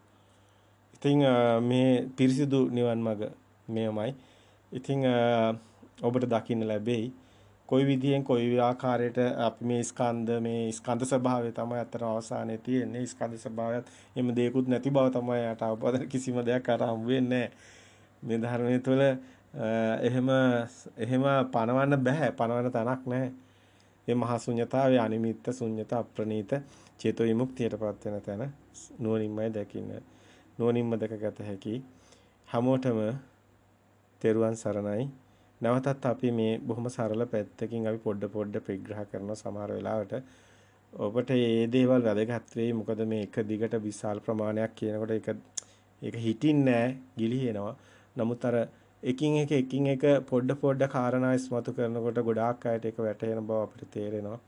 ඉතින් මේ පිරිසිදු නිවන් මඟ මෙයමයි. ඉතින් ඔබට දකින්න ලැබෙයි. කොයි විදියෙන් කොයි ආකාරයට අපි මේ ස්කන්ධ ස්වභාවය තමයි අතර අවසානයේ තියෙන්නේ. ස්කන්ධ ස්වභාවයත් එimhe දෙයක්වත් නැති බව තමයි යට අවබෝධ කිසිම දෙයක් අර හම් වෙන්නේ මේ ධර්මයේ තුළ එහෙම පණවන්න බෑ. පණවන්න තැනක් නැහැ. මේ මහා ශුන්‍යතාවය අනිමිත්ත ශුන්‍යත අප්‍රණීත චේතෝ විමුක්තියටපත් වෙන තැන නුවණින්මයි දකින්න. නුවණින්ම දැකගත හැකි හැමෝටම තෙරුවන් සරණයි. නැවතත් අපි මේ බොහොම සරල පැත්තකින් අපි පොඩ ප්‍රග්‍රහ කරන සමහර වෙලාවට ඔබට මේ දේවල් වැදගත් වෙයි. මොකද මේ එක දිගට විශාල ප්‍රමාණයක් කියනකොට ඒක හිටින්නේ නැහැ, ගිලිහෙනවා. නමුත් අර එකින් එක පොඩ කාරණා ඉස්මතු කරනකොට ගොඩාක් අයට ඒක වැටහෙන බව අපිට තේරෙනවා.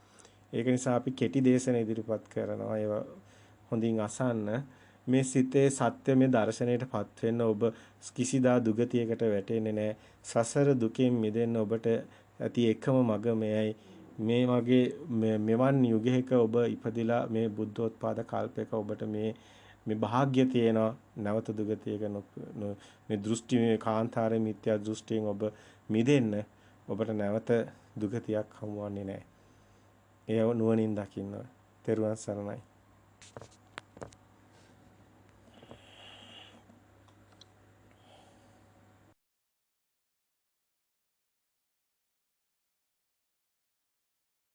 ඒක නිසා අපි කෙටි දේශන ඉදිරිපත් කරනවා. ඒවා හොඳින් අසන්න. මේ සිතේ සත්‍ය මේ දර්ශනයටපත් වෙන්න ඔබ කිසිදා දුගතියකට වැටෙන්නේ නැහැ. සසර දුකෙන් මිදෙන්න ඔබට ඇති එකම මඟ මෙයයි. මේ වගේ මෙවන් යුගයක ඔබ ඉපදිලා මේ බුද්ධෝත්පාද කල්පයක ඔබට මේ භාග්‍ය තියෙනවා. නැවත දුගතියක මේ දෘෂ්ටි මේ කාන්තාරේ මිත්‍යා දෘෂ්ටියෙන් ඔබ මිදෙන්න ඔබට නැවත දුගතියක් හමුවන්නේ නැහැ. එය නුවණින් දකින්න. තෙරුවන් සරණයි.